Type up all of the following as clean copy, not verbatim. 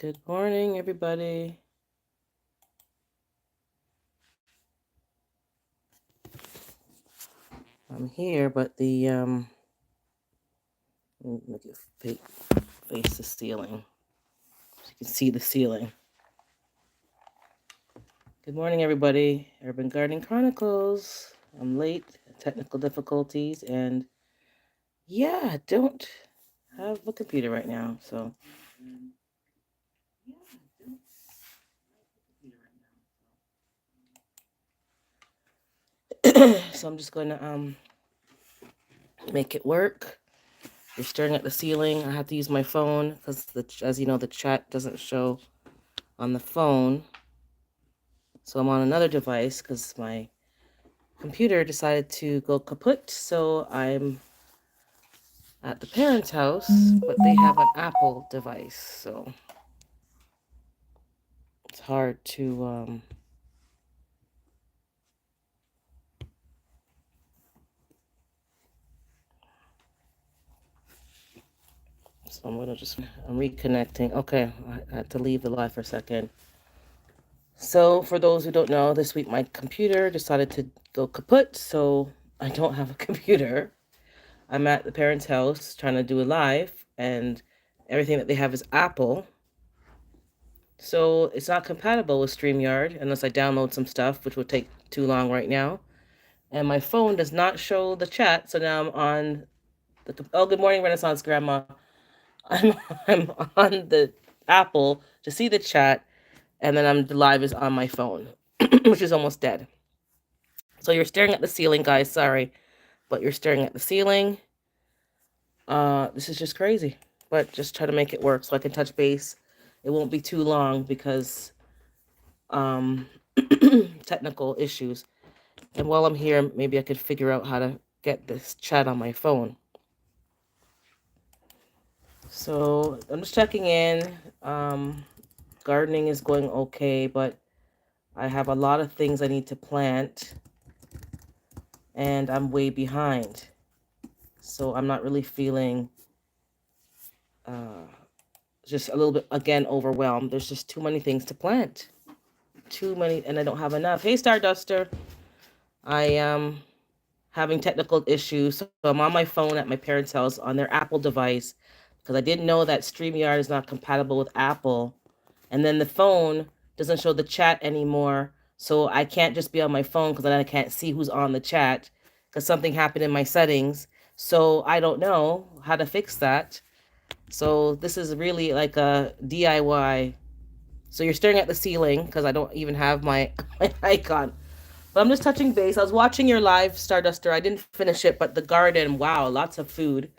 Good morning, everybody. I'm here, but let me face the ceiling so you can see the ceiling. Good morning, everybody. Urban Gardening Chronicles. I'm late, technical difficulties, and I don't have a computer right now, so. So I'm just going to make it work. You're staring at the ceiling. I have to use my phone because, as you know, the chat doesn't show on the phone. So I'm on another device because my computer decided to go kaput. So I'm at the parents' house, but they have an Apple device. So it's hard to... So I'm reconnecting. Okay, I had to leave the live for a second. So for those who don't know, this week my computer decided to go kaput. So I don't have a computer. I'm at the parents' house trying to do a live, and everything that they have is Apple. So it's not compatible with StreamYard unless I download some stuff, which will take too long right now. And my phone does not show the chat, so now I'm on good morning, Renaissance Grandma. I'm I'm on the Apple to see the chat, and then the live is on my phone, which is almost dead. So you're staring at the ceiling, guys. Sorry, but you're staring at the ceiling. This is just crazy, but just try to make it work so I can touch base. It won't be too long because technical issues. And while I'm here, maybe I could figure out how to get this chat on my phone. So I'm just checking in. Gardening is going okay, but I have a lot of things I need to plant, and I'm way behind. So I'm not really feeling just a little bit, again, overwhelmed. There's just too many things to plant. Too many, and I don't have enough. Hey, Starduster. I am having technical issues, so I'm on my phone at my parents' house on their Apple device because I didn't know that StreamYard is not compatible with Apple. And then the phone doesn't show the chat anymore, so I can't just be on my phone because then I can't see who's on the chat because something happened in my settings. So I don't know how to fix that. So this is really like a DIY. So you're staring at the ceiling because I don't even have my icon. But I'm just touching base. I was watching your live, Starduster. I didn't finish it, but the garden, wow, lots of food.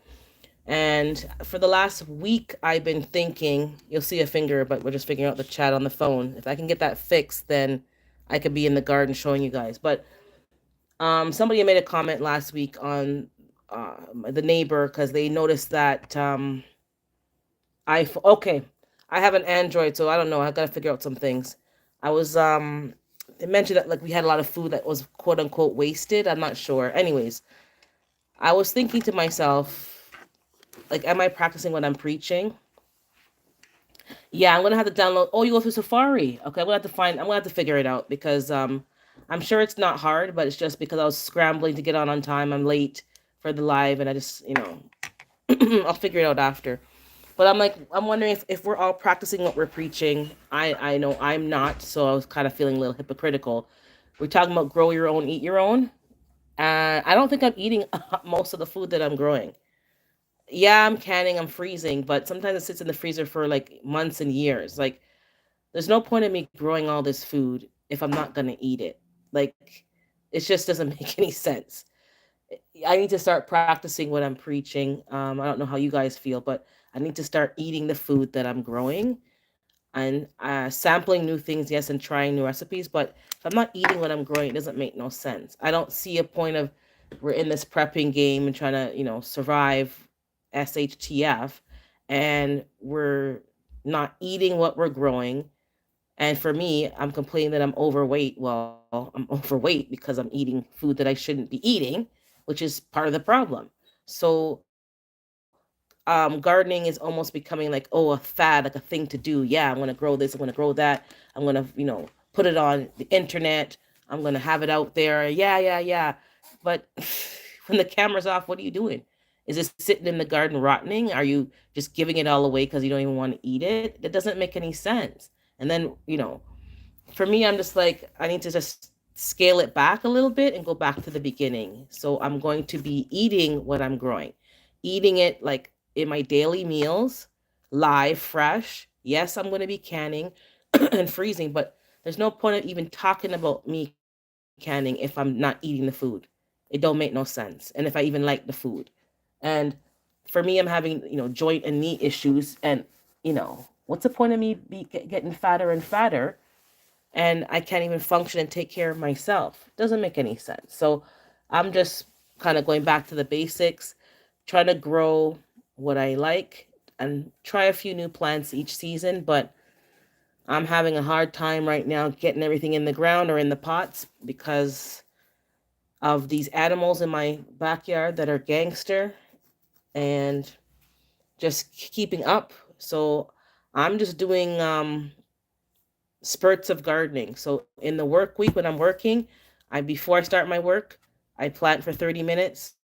And for the last week, I've been thinking, you'll see a finger, but we're just figuring out the chat on the phone. If I can get that fixed, then I could be in the garden showing you guys. But somebody made a comment last week on the neighbor because they noticed that okay, I have an Android, so I don't know. I gotta figure out some things. I was they mentioned that like we had a lot of food that was quote unquote wasted. I'm not sure. Anyways, I was thinking to myself, like, am I practicing what I'm preaching? Yeah, I'm gonna have to download. Oh, you go through Safari. Okay, I'm gonna have to figure it out because I'm sure it's not hard, but it's just because I was scrambling to get on time. I'm late for the live, and I just I'll figure it out after. But I'm wondering if we're all practicing what we're preaching. I know I'm not, so I was kind of feeling a little hypocritical. We're talking about grow your own, eat your own. I don't think I'm eating most of the food that I'm growing. Yeah, I'm canning, I'm freezing, but sometimes it sits in the freezer for like months and years. Like, there's no point in me growing all this food if I'm not gonna eat it. Like, it just doesn't make any sense. I need to start practicing what I'm preaching. I don't know how you guys feel, but I need to start eating the food that I'm growing and sampling new things, yes, and trying new recipes. But if I'm not eating what I'm growing, it doesn't make no sense. I don't see a point of we're in this prepping game and trying to, survive SHTF, and we're not eating what we're growing. And for me, I'm complaining that I'm overweight. Well, I'm overweight because I'm eating food that I shouldn't be eating, which is part of the problem. So gardening is almost becoming like, oh, a fad, like a thing to do. Yeah, I'm gonna grow this, I'm gonna grow that, I'm gonna, put it on the internet, I'm gonna have it out there. Yeah, yeah, yeah. But when the camera's off, what are you doing? Is it sitting in the garden rotting? Are you just giving it all away because you don't even want to eat it? That doesn't make any sense. And then, for me, I'm just like, I need to just scale it back a little bit and go back to the beginning. So I'm going to be eating what I'm growing, eating it like in my daily meals, live, fresh. Yes, I'm going to be canning and freezing, but there's no point of even talking about me canning if I'm not eating the food. It don't make no sense. And if I even like the food. And for me, I'm having, joint and knee issues. And, what's the point of me getting fatter and fatter and I can't even function and take care of myself? Doesn't make any sense. So I'm just kind of going back to the basics, trying to grow what I like and try a few new plants each season. But I'm having a hard time right now getting everything in the ground or in the pots because of these animals in my backyard that are gangster and just keeping up. So I'm just doing spurts of gardening. So in the work week when I'm working, I before I start my work, I plant for 30 minutes.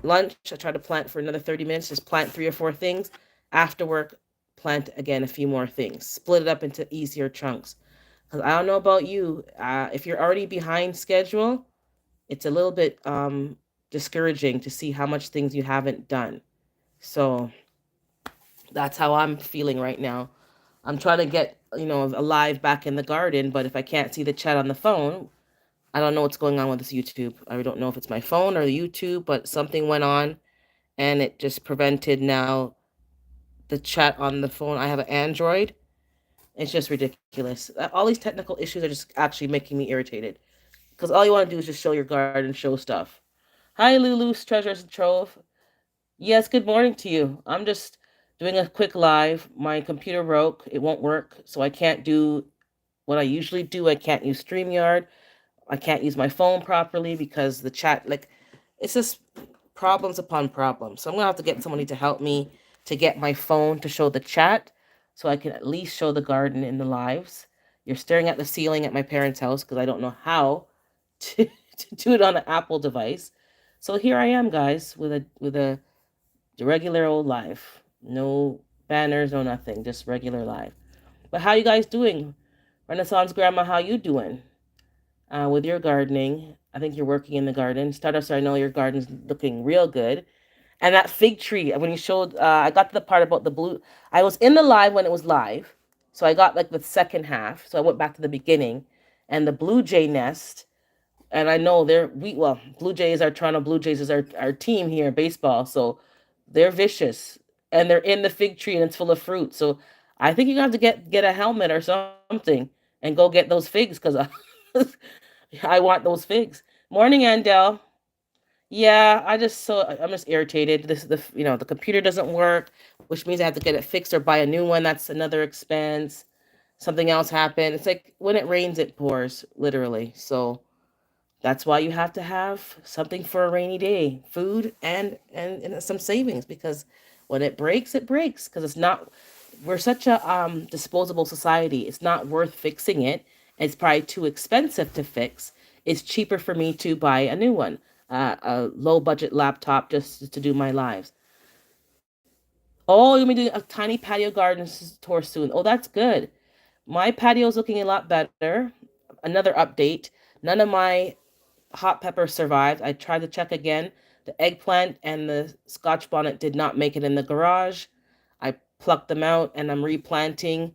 Lunch, I try to plant for another 30 minutes, just plant 3 or 4 things. After work, plant again a few more things. Split it up into easier chunks. Because I don't know about you, if you're already behind schedule, it's a little bit discouraging to see how much things you haven't done. So that's how I'm feeling right now. I'm trying to get, alive back in the garden, but if I can't see the chat on the phone, I don't know what's going on with this YouTube. I don't know if it's my phone or the YouTube, but something went on and it just prevented now the chat on the phone. I have an Android. It's just ridiculous. All these technical issues are just actually making me irritated because all you want to do is just show your garden, show stuff. Hi, Lulu's Treasures Trove. Yes, good morning to you. I'm just doing a quick live. My computer broke. It won't work, so I can't do what I usually do. I can't use StreamYard. I can't use my phone properly because the chat, like, it's just problems upon problems. So I'm gonna have to get somebody to help me to get my phone to show the chat so I can at least show the garden in the lives. You're staring at the ceiling at my parents' house because I don't know how to, to do it on an Apple device. So here I am, guys, with a regular old live. No banners, no nothing, just regular live. But how you guys doing? Renaissance Grandma, how you doing? With your gardening. I think you're working in the garden. Stardust, I know your garden's looking real good. And that fig tree, when you showed, I got to the part about the blue. I was in the live when it was live. So I got like the second half. So I went back to the beginning. And the blue jay nest, and I know Blue Jays, our Toronto Blue Jays is our team here in baseball. So they're vicious. And they're in the fig tree and it's full of fruit. So I think you have to get a helmet or something and go get those figs because I want those figs. Morning, Andel. Yeah, I'm just irritated. The computer doesn't work, which means I have to get it fixed or buy a new one. That's another expense. Something else happened. It's like when it rains, it pours, literally. So that's why you have to have something for a rainy day, food and some savings because when it breaks because it's not we're such a disposable society. It's not worth fixing it. It's probably too expensive to fix. It's cheaper for me to buy a new one, a low budget laptop just to do my lives. Oh, you're gonna be doing a tiny patio garden tour soon. Oh, that's good. My patio's looking a lot better. Another update. None of my hot peppers survived. I tried to check again. The eggplant and the scotch bonnet did not make it in the garage. I plucked them out and I'm replanting.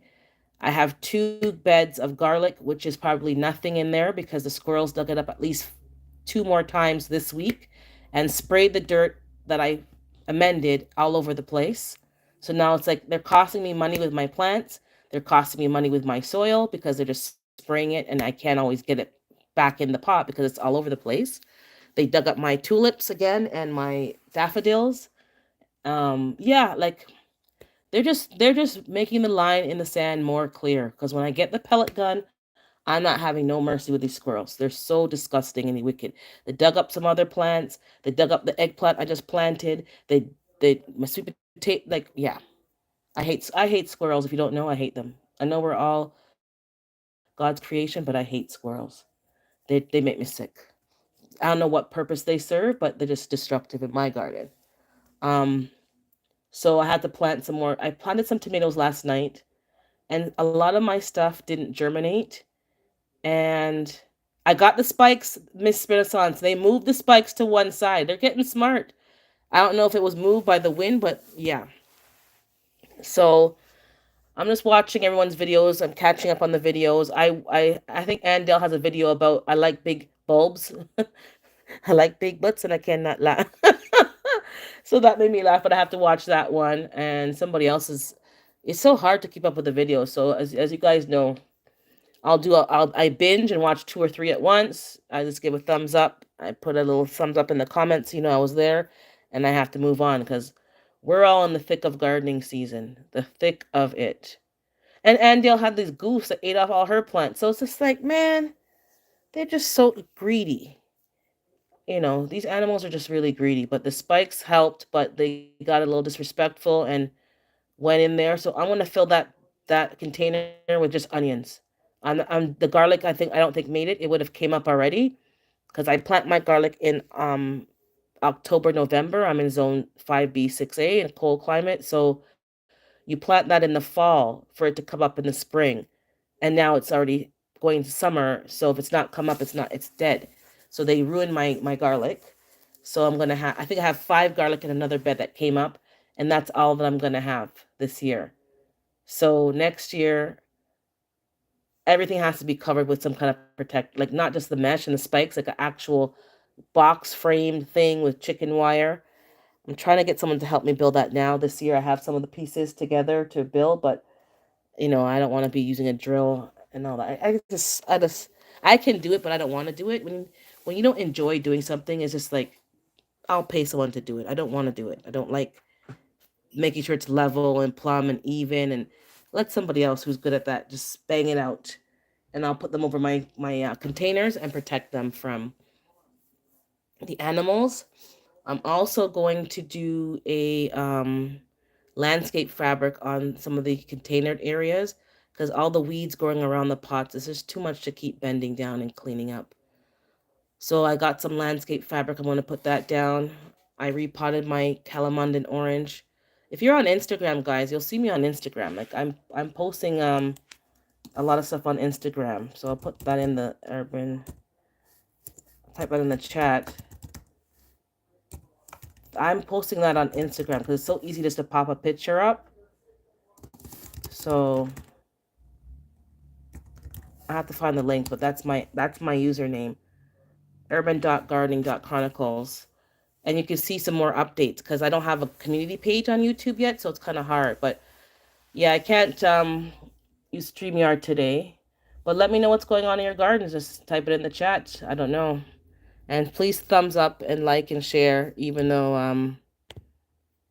I have 2 beds of garlic, which is probably nothing in there because the squirrels dug it up at least 2 more times this week and sprayed the dirt that I amended all over the place. So now it's like they're costing me money with my plants. They're costing me money with my soil because they're just spraying it and I can't always get it back in the pot because it's all over the place. They dug up my tulips again and my daffodils. Yeah, like they're just making the line in the sand more clear because when I get the pellet gun, I'm not having no mercy with these squirrels. They're so disgusting and wicked. They dug up some other plants. They dug up the eggplant I just planted. They my sweet potato like, yeah. I hate squirrels. If you don't know, I hate them. I know we're all God's creation, but I hate squirrels. They make me sick. I don't know what purpose they serve, but they're just destructive in my garden. Um, so I had to plant some more. I planted some tomatoes last night, and a lot of my stuff didn't germinate. And I got the spikes, Miss Renaissance. They moved the spikes to one side. They're getting smart. I don't know if it was moved by the wind, but yeah. So I'm just watching everyone's videos. I'm catching up on the videos. I think Andel has a video about I like big bulbs. I like big butts and I cannot laugh. So that made me laugh, but I have to watch that one and somebody else's. It's so hard to keep up with the videos. So as you guys know, I binge and watch two or three at once. I just give a thumbs up. I put a little thumbs up in the comments, I was there, and I have to move on because we're all in the thick of gardening season, the thick of it. And Andale had these goofs that ate off all her plants. So it's just like, man, they're just so greedy. These animals are just really greedy. But the spikes helped, but they got a little disrespectful and went in there. So I'm gonna fill that container with just onions. The garlic. I don't think made it. It would have came up already because I plant my garlic in October, November. I'm in zone 5B, 6A in a cold climate. So you plant that in the fall for it to come up in the spring, and now it's already going to summer. So if it's not come up, it's dead. So they ruined my garlic. So I'm gonna have I think I have five garlic in another bed that came up, and that's all that I'm gonna have this year. So next year everything has to be covered with some kind of protect, like not just the mesh and the spikes, like an actual box frame thing with chicken wire. I'm trying to get someone to help me build that now. This year I have some of the pieces together to build, but I don't want to be using a drill and all that. I can do it, but I don't want to do it. When you don't enjoy doing something, it's just like I'll pay someone to do it. I don't want to do it. I don't like making sure it's level and plumb and even, and let somebody else who's good at that just bang it out. And I'll put them over my containers and protect them from the animals. I'm also going to do a landscape fabric on some of the containered areas because all the weeds growing around the pots is just too much to keep bending down and cleaning up. So I got some landscape fabric. I'm going to put that down. I repotted my calamandan orange. If you're on Instagram, guys, you'll see me on Instagram. Like I'm posting a lot of stuff on Instagram. So I'll put that in the urban type that in the chat. I'm posting that on Instagram because it's so easy just to pop a picture up. So I have to find the link, but that's my username, urban.gardening.chronicles. And you can see some more updates because I don't have a community page on YouTube yet, so it's kind of hard. But yeah, I can't use StreamYard today. But let me know what's going on in your gardens. Just type it in the chat. I don't know. And please thumbs up and like and share, even though and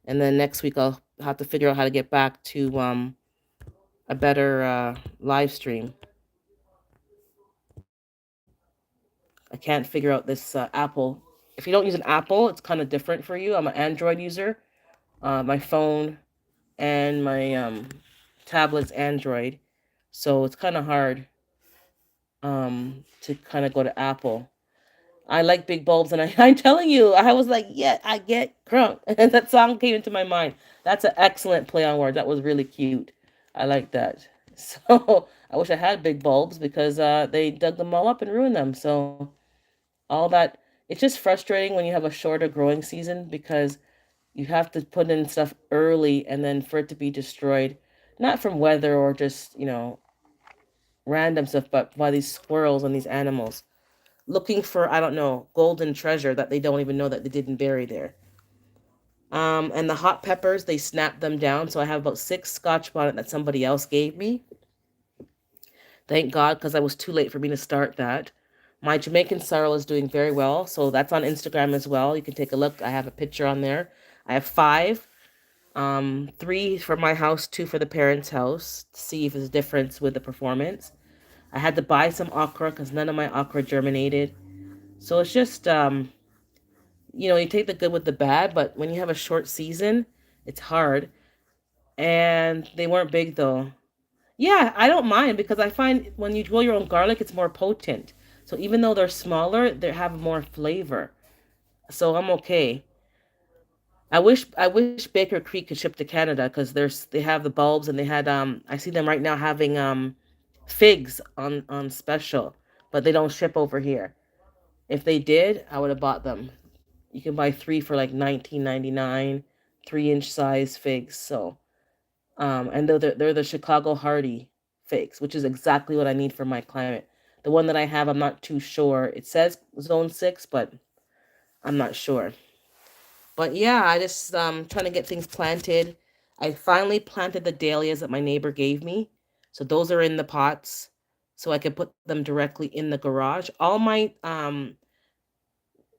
then next week I'll have to figure out how to get back to a better live stream. I can't figure out this Apple. If you don't use an Apple, it's kind of different for you. I'm an Android user. My phone and my tablet's Android, so it's kind of hard to kind of go to Apple. I like big bulbs, and I'm telling you, I was like, yeah, I get crunk. And that song came into my mind. That's an excellent play on words. That was really cute. I like that. So I wish I had big bulbs because they dug them all up and ruined them. So all that, it's just frustrating when you have a shorter growing season because you have to put in stuff early and then for it to be destroyed, not from weather or just, random stuff, but by these squirrels and these animals looking for, I don't know, golden treasure that they don't even know that they didn't bury there. And the hot peppers, they snapped them down. So I have about six Scotch bonnet that somebody else gave me. Thank God, because I was too late for me to start that. My Jamaican sorrel is doing very well. So that's on Instagram as well. You can take a look. I have a picture on there. I have five. Three for my house, two for the parents' house, to see if there's a difference with the performance. I had to buy some okra because none of my okra germinated. So it's just you take the good with the bad, but when you have a short season It's hard. And they weren't big though. Yeah, I don't mind because I find when you grow your own garlic, it's more potent. So even though they're smaller, they have more flavor. So I'm okay. I wish Baker Creek could ship to Canada because they have the bulbs and they had I see them right now having figs on special, but they don't ship over here. If they did, I would have bought them. You can buy three for like 19.99, 3-inch size figs. So and they're the Chicago Hardy figs, which is exactly what I need for my climate. The one that I have, I'm not too sure. It says zone 6, but I'm not sure. But yeah, I just trying to get things planted. I finally planted the dahlias that my neighbor gave me. So those are in the pots so I can put them directly in the garage. All my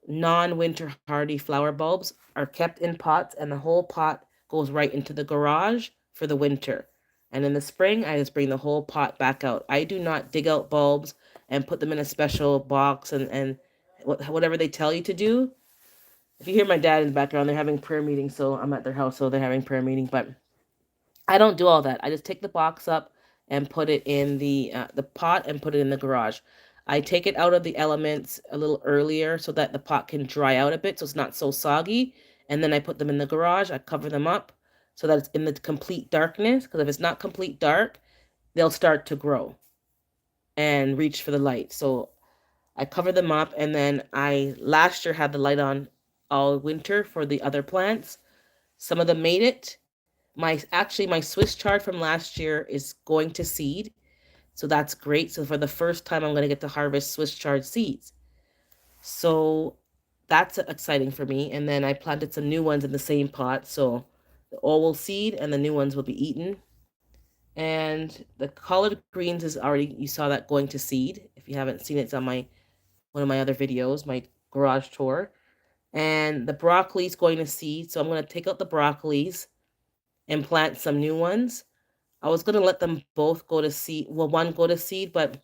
non-winter hardy flower bulbs are kept in pots and the whole pot goes right into the garage for the winter. And in the spring, I just bring the whole pot back out. I do not dig out bulbs and put them in a special box and whatever they tell you to do. If you hear my dad in the background, they're having prayer meeting, so I'm at their house, so they're having prayer meeting. But I don't do all that. I just take the box up and put it in the pot and put it in the garage. I take it out of the elements a little earlier so that the pot can dry out a bit, so it's not so soggy. And then I put them in the garage. I cover them up so that it's in the complete darkness. Because if it's not complete dark, they'll start to grow and reach for the light. So I cover them up, and then I last year had the light on all winter for the other plants. Some of them made it. My Swiss chard from last year is going to seed, so that's great. So for the first time, I'm going to get to harvest Swiss chard seeds. So that's exciting for me. And then I planted some new ones in the same pot, so the all will seed and the new ones will be eaten. And the collard greens is already, you saw that going to seed. If you haven't seen it, it's on my one of my other videos, my garage tour. And the broccoli is going to seed, so I'm going to take out the broccolis and plant some new ones. I was going to let them both go to seed. Well, one go to seed, but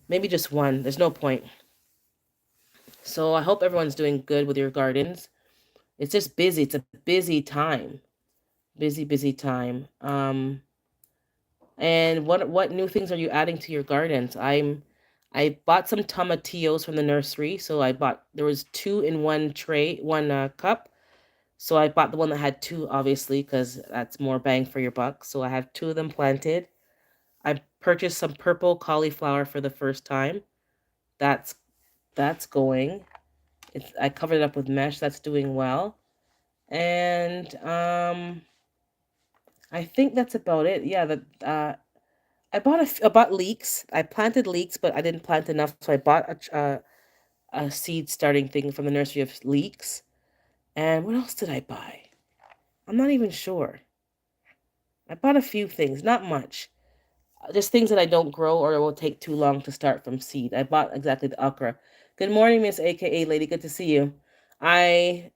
maybe just one. There's no point. So I hope everyone's doing good with your gardens. It's just busy. It's a busy time. Busy time. And what new things are you adding to your gardens? I bought some tomatillos from the nursery. So I bought there was two in one tray, one cup. So I bought the one that had two, obviously, because that's more bang for your buck. So I have two of them planted. I purchased some purple cauliflower for the first time. That's that's going. I covered it up with mesh. That's doing well. And I think that's about it. Yeah, I bought leeks. I planted leeks, but I didn't plant enough, so I bought a seed starting thing from the nursery of leeks. And what else did I buy? I'm not even sure. I bought a few things, not much. Just things that I don't grow or it will take too long to start from seed. I bought exactly the okra. Good morning, Miss AKA Lady. Good to see you. I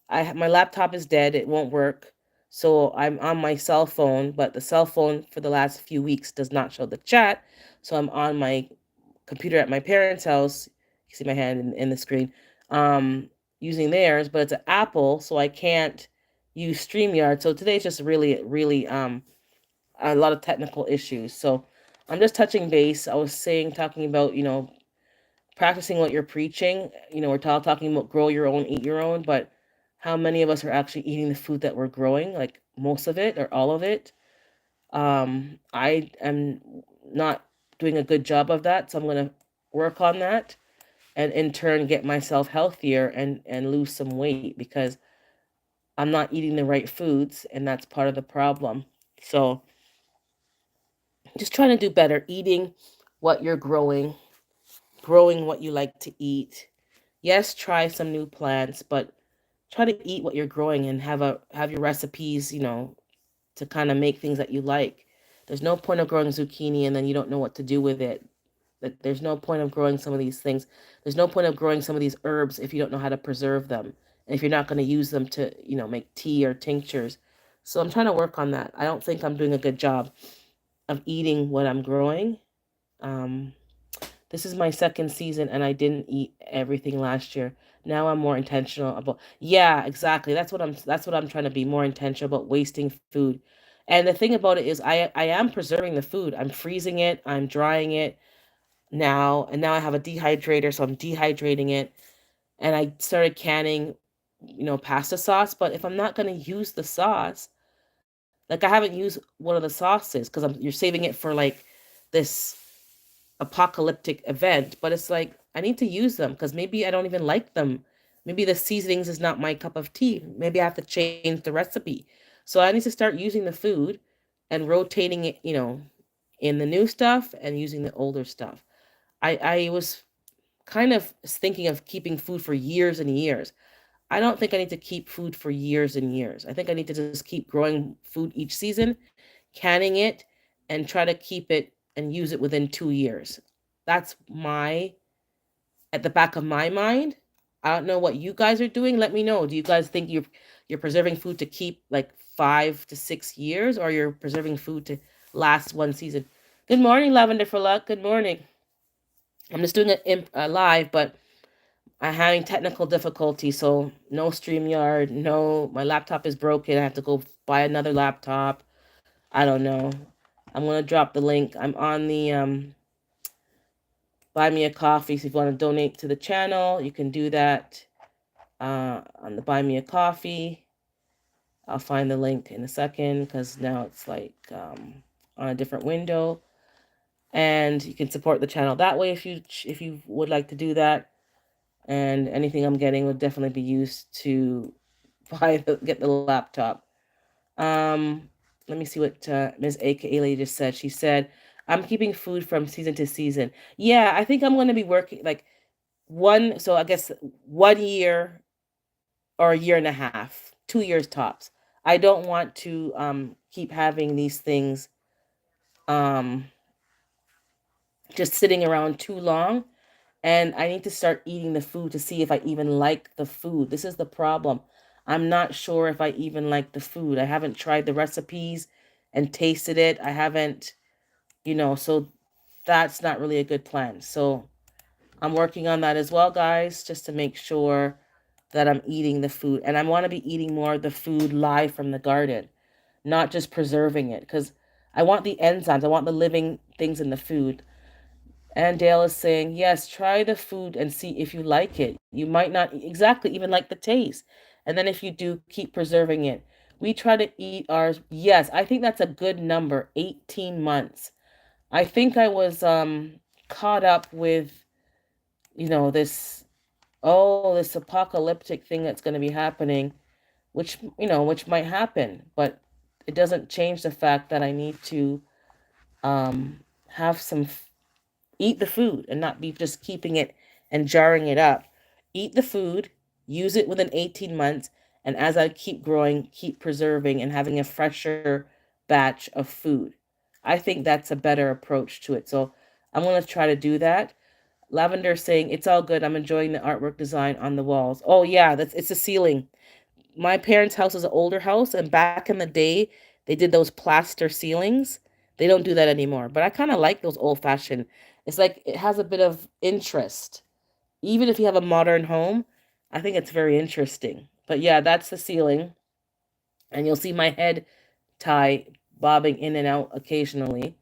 my laptop is dead. It won't work. So I'm on my cell phone, but the cell phone for the last few weeks does not show the chat. So I'm on my computer at my parents' house. You see my hand in the screen. Using theirs, but it's an Apple, so I can't use StreamYard. So today's just really a lot of technical issues. So I'm just touching base. I was talking about, practicing what you're preaching. We're talking about grow your own, eat your own, but how many of us are actually eating the food that we're growing, like most of it or all of it? I am not doing a good job of that, so I'm going to work on that and in turn get myself healthier and lose some weight because I'm not eating the right foods, and that's part of the problem. So just trying to do better, eating what you're growing what you like to eat. Yes, try some new plants, but try to eat what you're growing and have your recipes, to kind of make things that you like. There's no point of growing zucchini and then you don't know what to do with it. There's no point of growing some of these things. There's no point of growing some of these herbs if you don't know how to preserve them. And if you're not going to use them to, make tea or tinctures. So I'm trying to work on that. I don't think I'm doing a good job of eating what I'm growing. Um, this is my second season and I didn't eat everything last year. Now I'm more intentional about, yeah, exactly. That's what I'm trying to be more intentional about wasting food. And the thing about it is I am preserving the food. I'm freezing it, I'm drying it now, and now I have a dehydrator, so I'm dehydrating it. And I started canning, pasta sauce, but if I'm not going to use the sauce, like I haven't used one of the sauces cuz you're saving it for like this apocalyptic event, but it's like I need to use them because maybe I don't even like them. Maybe the seasonings is not my cup of tea. Maybe I have to change the recipe. So I need to start using the food and rotating it, in the new stuff and using the older stuff. I was kind of thinking of keeping food for years and years. I don't think I need to keep food for years and years. I think I need to just keep growing food each season, canning it, and try to keep it and use it within 2 years. That's my at the back of my mind. I don't know what you guys are doing. Let me know. Do you guys think you're preserving food to keep like 5 to 6 years, or you're preserving food to last one season? Good morning, Lavender for Luck. Good morning. I'm just doing a live, but I'm having technical difficulty, so no StreamYard, no, my laptop is broken. I have to go buy another laptop. I don't know. I'm gonna drop the link. I'm on the buy me a coffee. So if you want to donate to the channel, you can do that on the buy me a coffee. I'll find the link in a second because now it's like on a different window, and you can support the channel that way if you would like to do that. And anything I'm getting would definitely be used to get the laptop. Um, Let me see what Ms. AKA Lady just said. She said, "I'm keeping food from season to season." Yeah, I think I'm going to be working like so I guess 1 year or a year and a half, 2 years tops. I don't want to keep having these things um, just sitting around too long. And I need to start eating the food to see if I even like the food. This is the problem. I'm not sure if I even like the food. I haven't tried the recipes and tasted it. I haven't, so that's not really a good plan. So I'm working on that as well, guys, just to make sure that I'm eating the food. And I want to be eating more of the food live from the garden, not just preserving it, because I want the enzymes, I want the living things in the food. And Dale is saying, yes, try the food and see if you like it. You might not exactly even like the taste. And then if you do, keep preserving it. We try to eat ours. Yes, I think that's a good number, 18 months. I think I was caught up with, this this apocalyptic thing that's going to be happening, which might happen, but it doesn't change the fact that I need to have some eat the food and not be just keeping it and jarring it up. Eat the food, use it within 18 months, and as I keep growing, keep preserving and having a fresher batch of food. I think that's a better approach to it. So I'm going to try to do that. Lavender saying, it's all good. I'm enjoying the artwork design on the walls. Oh, yeah, it's a ceiling. My parents' house is an older house, and back in the day, they did those plaster ceilings. They don't do that anymore. But I kind of like those old fashioned. It's like it has a bit of interest. Even if you have a modern home, I think it's very interesting. But yeah, that's the ceiling. And you'll see my head tie bobbing in and out occasionally.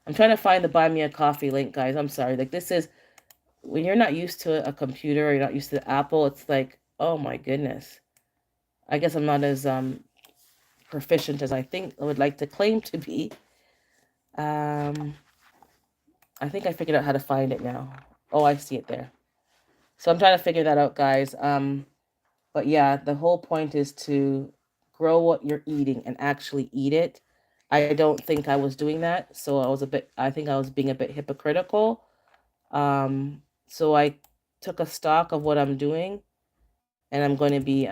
I'm trying to find the buy me a coffee link, guys. I'm sorry. Like this is when you're not used to a computer, you're not used to Apple, it's like, oh my goodness. I guess I'm not as proficient as I think I would like to claim to be. Um, I think I figured out how to find it now. Oh, I see it there. So I'm trying to figure that out, guys. But yeah, the whole point is to grow what you're eating and actually eat it. I don't think I was doing that, so I think I was being a bit hypocritical. So I took a stock of what I'm doing, and I'm going to be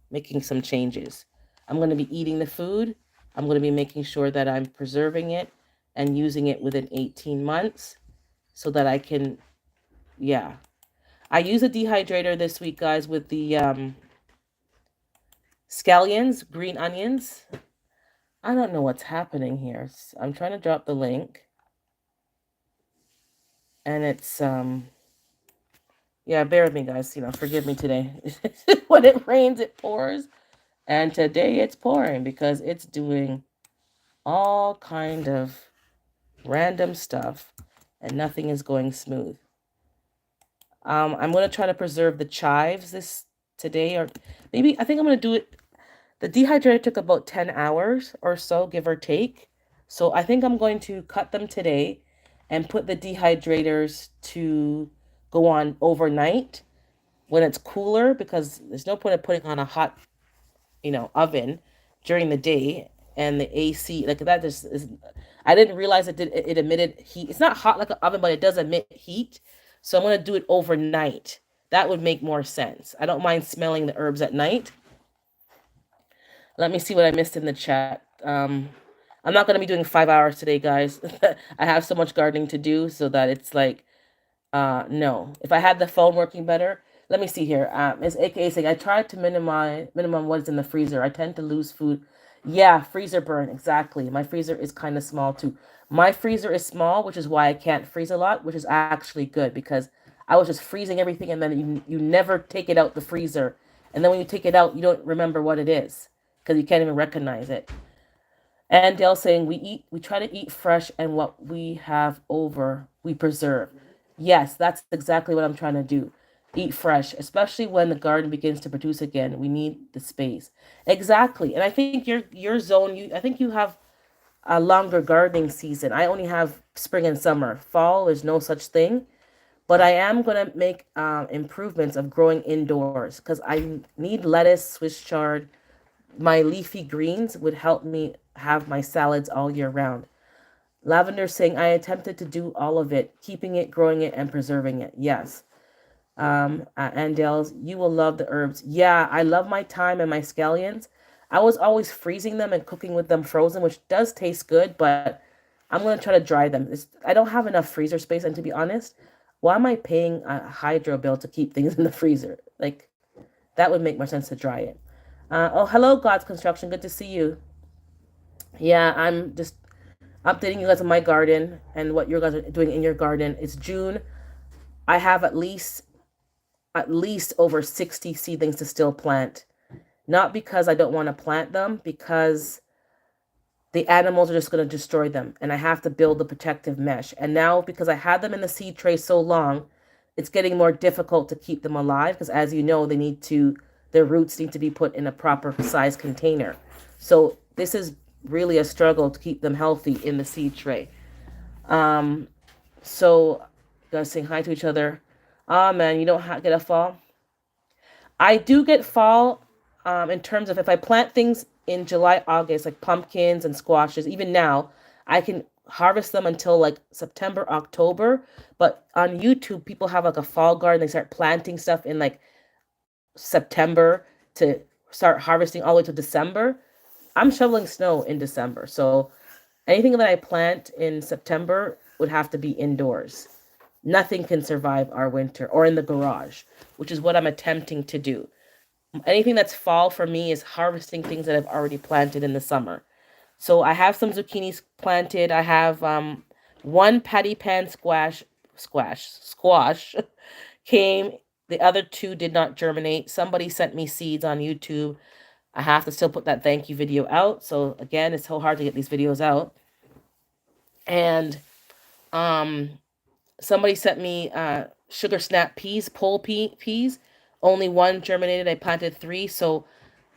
making some changes. I'm going to be eating the food. I'm going to be making sure that I'm preserving it and using it within 18 months so that I can, yeah. I use a dehydrator this week, guys, with the scallions, green onions. I don't know what's happening here. I'm trying to drop the link. And it's Yeah, bear with me, guys. Forgive me today. When it rains, it pours, and today it's pouring because it's doing all kind of random stuff, and nothing is going smooth. I'm gonna try to preserve the chives this today, or maybe I think I'm gonna do it. The dehydrator took about 10 hours or so, give or take. So I think I'm going to cut them today, and put the dehydrators to go on overnight when it's cooler, because there's no point of putting on a hot, oven during the day, and the AC like that just is. I didn't realize it emitted heat. It's not hot like an oven, but it does emit heat. So I'm gonna do it overnight. That would make more sense. I don't mind smelling the herbs at night. Let me see what I missed in the chat. I'm not gonna be doing 5 hours today, guys. I have so much gardening to do, so that it's like, no. If I had the phone working better, let me see here. It's AKA saying I try to minimum what's in the freezer. I tend to lose food. Yeah, freezer burn, exactly. My freezer is kind of small too. My freezer is small, which is why I can't freeze a lot, which is actually good because I was just freezing everything, and then you never take it out the freezer. And then when you take it out, you don't remember what it is because you can't even recognize it. And Dale saying we try to eat fresh, and what we have over we preserve. Yes, that's exactly what I'm trying to do. Eat fresh, especially when the garden begins to produce again. We need the space. Exactly. And I think your zone, I think you have a longer gardening season. I only have spring and summer. Fall, there's no such thing. But I am gonna make improvements of growing indoors because I need lettuce, Swiss chard. My leafy greens would help me have my salads all year round. Lavender saying, I attempted to do all of it, keeping it, growing it, and preserving it. Yes. Andels, you will love the herbs. Yeah, I love my thyme and my scallions. I was always freezing them and cooking with them frozen, which does taste good, but I'm going to try to dry them. I don't have enough freezer space, and to be honest, why am I paying a hydro bill to keep things in the freezer? Like, that would make more sense to dry it. Oh, hello, God's Construction. Good to see you. Yeah, I'm just updating you guys on my garden and what you guys are doing in your garden. It's June. I have at least over 60 seedlings to still plant. Not because I don't want to plant them, because the animals are just going to destroy them, and I have to build the protective mesh. And now, because I had them in the seed tray so long, it's getting more difficult to keep them alive because, as you know, their roots need to be put in a proper size container. So this is really a struggle to keep them healthy in the seed tray. Um, so guys saying hi to each other. Ah, man, you don't get a fall. I do get fall, in terms of if I plant things in July, August, like pumpkins and squashes. Even now, I can harvest them until like September, October. But on YouTube, people have like a fall garden. They start planting stuff in like September to start harvesting all the way to December. I'm shoveling snow in December. So anything that I plant in September would have to be indoors. Nothing can survive our winter or in the garage, which is what I'm attempting to do. Anything that's fall for me is harvesting things that I've already planted in the summer. So I have some zucchinis planted. I have one patty pan squash came. The other two did not germinate. Somebody sent me seeds on YouTube. I have to still put that thank you video out. So again, it's so hard to get these videos out. And um somebody sent me sugar snap peas, peas. Only one germinated. I planted three, so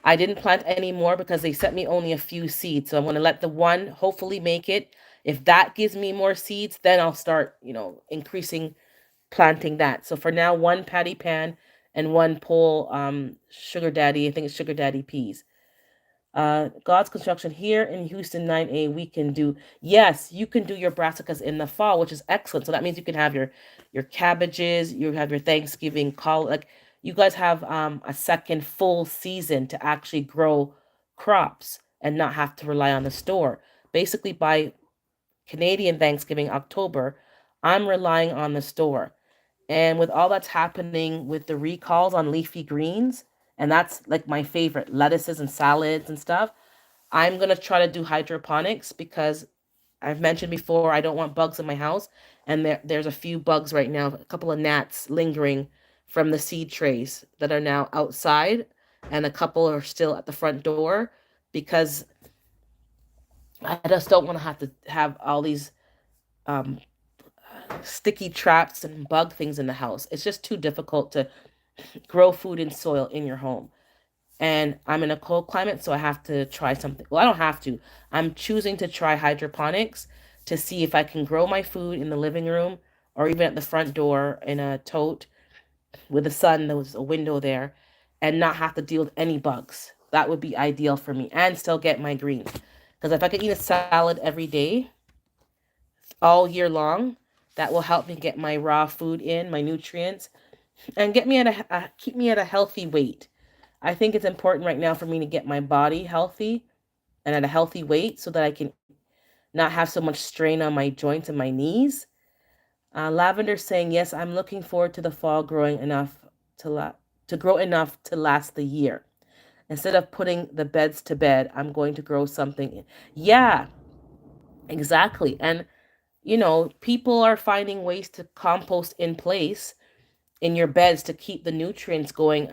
I didn't plant any more because they sent me only a few seeds. So I'm going to let the one hopefully make it. If that gives me more seeds, then I'll start, increasing planting that. So for now, one patty pan and one pole sugar daddy. I think it's sugar daddy peas. God's Construction here in Houston 9A, we can do, yes, you can do your brassicas in the fall, which is excellent. So that means you can have your cabbages, you have your Thanksgiving call, like you guys have a second full season to actually grow crops and not have to rely on the store. Basically, by Canadian Thanksgiving, October, I'm relying on the store. And with all that's happening with the recalls on leafy greens, and that's like my favorite, lettuces and salads and stuff, I'm going to try to do hydroponics because I've mentioned before I don't want bugs in my house. And there's a few bugs right now, a couple of gnats lingering from the seed trays that are now outside, and a couple are still at the front door because I just don't want to have all these um, sticky traps and bug things in the house. It's just too difficult to grow food in soil in your home. And I'm in a cold climate, so I have to try something. Well, I don't have to. I'm choosing to try hydroponics to see if I can grow my food in the living room or even at the front door in a tote with the sun. There was a window there, and not have to deal with any bugs. That would be ideal for me, and still get my greens. Because if I could eat a salad every day, all year long, that will help me get my raw food in, my nutrients, and get me at keep me at a healthy weight. I think it's important right now for me to get my body healthy and at a healthy weight so that I can not have so much strain on my joints and my knees. Lavender saying, yes, I'm looking forward to the fall growing enough to grow enough to last the year. Instead of putting the beds to bed, I'm going to grow something. Yeah, exactly. And people are finding ways to compost in place in your beds to keep the nutrients going,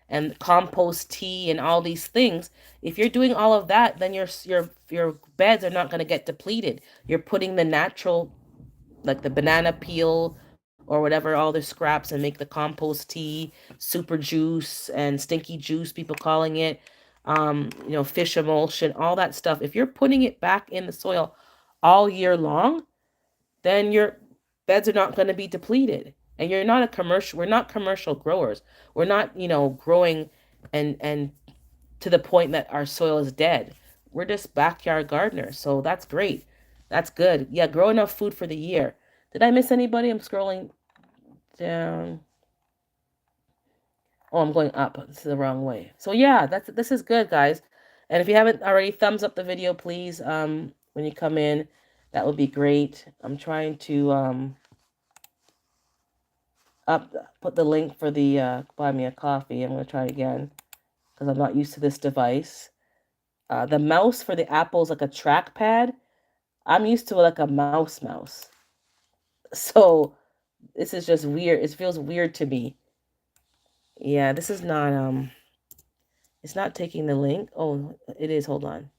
and compost tea and all these things. If you're doing all of that, then your beds are not going to get depleted. You're putting the natural, like the banana peel or whatever, all the scraps, and make the compost tea, super juice and stinky juice, people calling it, fish emulsion, all that stuff. If you're putting it back in the soil all year long, then your beds are not going to be depleted. And you're not a commercial, we're not commercial growers. We're not, growing and to the point that our soil is dead. We're just backyard gardeners. So that's great. That's good. Yeah, grow enough food for the year. Did I miss anybody? I'm scrolling down. Oh, I'm going up. This is the wrong way. So yeah, this is good, guys. And if you haven't already, thumbs up the video, please. When you come in, that would be great. I'm trying to up put the link for the buy me a coffee. I'm gonna try again because I'm not used to this device. The mouse for the Apple is like a trackpad. I'm used to like a mouse. So this is just weird. It feels weird to me. Yeah, this is not it's not taking the link. Oh, it is. Hold on.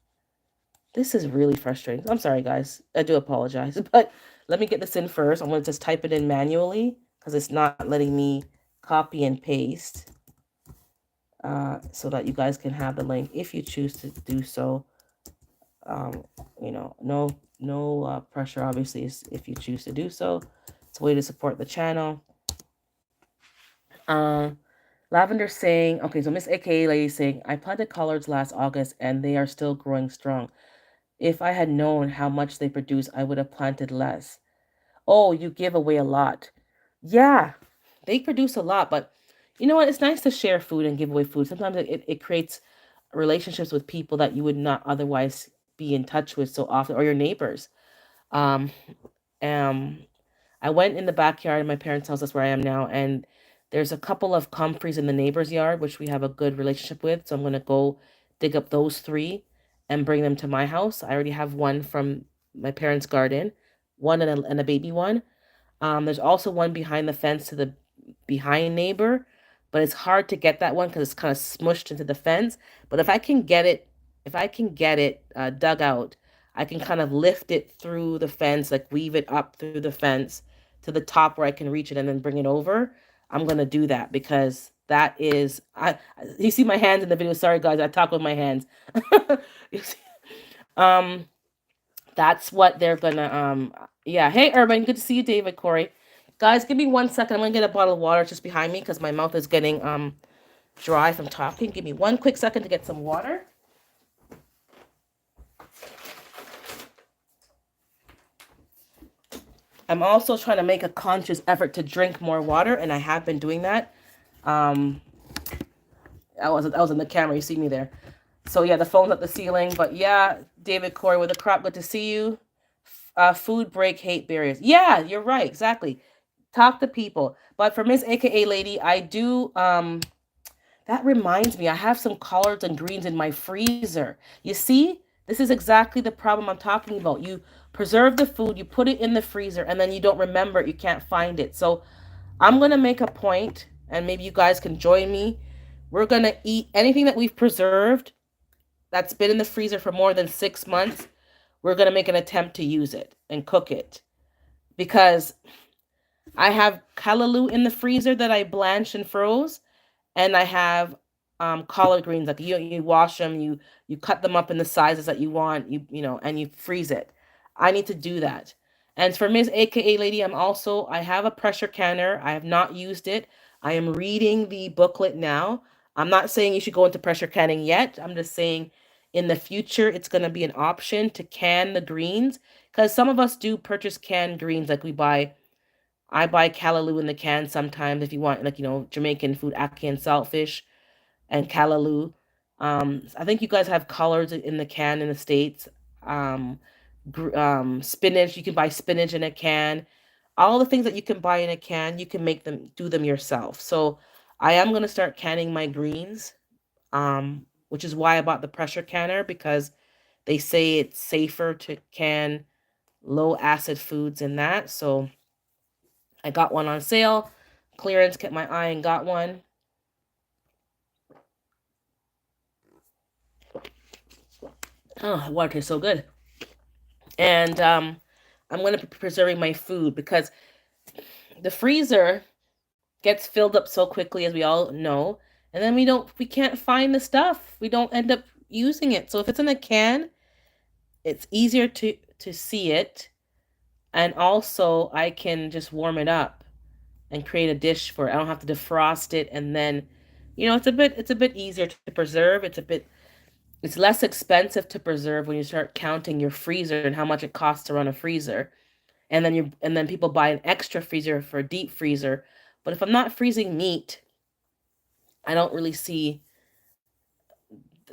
This is really frustrating. I'm sorry, guys. I do apologize. But let me get this in first. I'm going to just type it in manually because it's not letting me copy and paste, so that you guys can have the link if you choose to do so. No pressure, obviously, if you choose to do so. It's a way to support the channel. Uh, Lavender saying, okay, so Miss AKA Lady saying, I planted collards last August and they are still growing strong. If I had known how much they produce, I would have planted less. Oh, you give away a lot. Yeah, they produce a lot, but you know what? It's nice to share food and give away food. Sometimes it creates relationships with people that you would not otherwise be in touch with so often, or your neighbors. Um, um, I went in the backyard in my parents' house, that's where I am now, and there's a couple of comfreys in the neighbor's yard, which we have a good relationship with. So I'm gonna go dig up those three and bring them to my house. I already have one from my parents' garden, one and a baby one. There's also one behind the fence to the behind neighbor, but it's hard to get that one because it's kind of smushed into the fence. But if I can get it dug out, I can kind of lift it through the fence, like weave it up through the fence to the top where I can reach it and then bring it over. I'm gonna do that because that is you see my hands in the video. Sorry guys, I talk with my hands. You see? Um, that's what they're gonna yeah. Hey Urban, good to see you, David Corey. Guys, give me 1 second. I'm gonna get a bottle of water just behind me because my mouth is getting dry from talking. Give me 1 quick second to get some water. I'm also trying to make a conscious effort to drink more water, and I have been doing that. Um, I was in the camera. You see me there. So yeah, the phone's at the ceiling. But yeah, David Corey with the crop. Good to see you. Food break hate barriers. Yeah, you're right. Exactly. Talk to people. But for Miss AKA Lady, I do. That reminds me, I have some collards and greens in my freezer. You see, this is exactly the problem I'm talking about. You preserve the food, you put it in the freezer, and then you don't remember it. You can't find it. So I'm gonna make a point and maybe you guys can join me. We're going to eat anything that we've preserved that's been in the freezer for more than 6 months. We're going to make an attempt to use it and cook it, because I have callaloo in the freezer that I blanched and froze, and I have collard greens. Like you wash them, you cut them up in the sizes that you want, and you freeze it. I need to do that. And for Ms. AKA Lady, I have a pressure canner. I have not used it. I am reading the booklet now. I'm not saying you should go into pressure canning yet. I'm just saying in the future it's going to be an option to can the greens, because some of us do purchase canned greens. Like I buy callaloo in the can sometimes if you want, like, Jamaican food, ackee and saltfish and callaloo. I think you guys have collards in the can in the States. Um, Spinach, you can buy spinach in a can. All the things that you can buy in a can, you can do them yourself. So I am going to start canning my greens, which is why I bought the pressure canner, because they say it's safer to can low acid foods in that. So I got one on sale. Clearance, kept my eye and got one. Oh, water tastes so good. And I'm going to be preserving my food, because the freezer gets filled up so quickly, as we all know, and then we can't find the stuff. We don't end up using it. So if it's in a can, it's easier to see it, and also I can just warm it up and create a dish for it. I don't have to defrost it, and then it's a bit easier to preserve. It's less expensive to preserve when you start counting your freezer and how much it costs to run a freezer. And then people buy an extra freezer for a deep freezer. But if I'm not freezing meat, I don't really see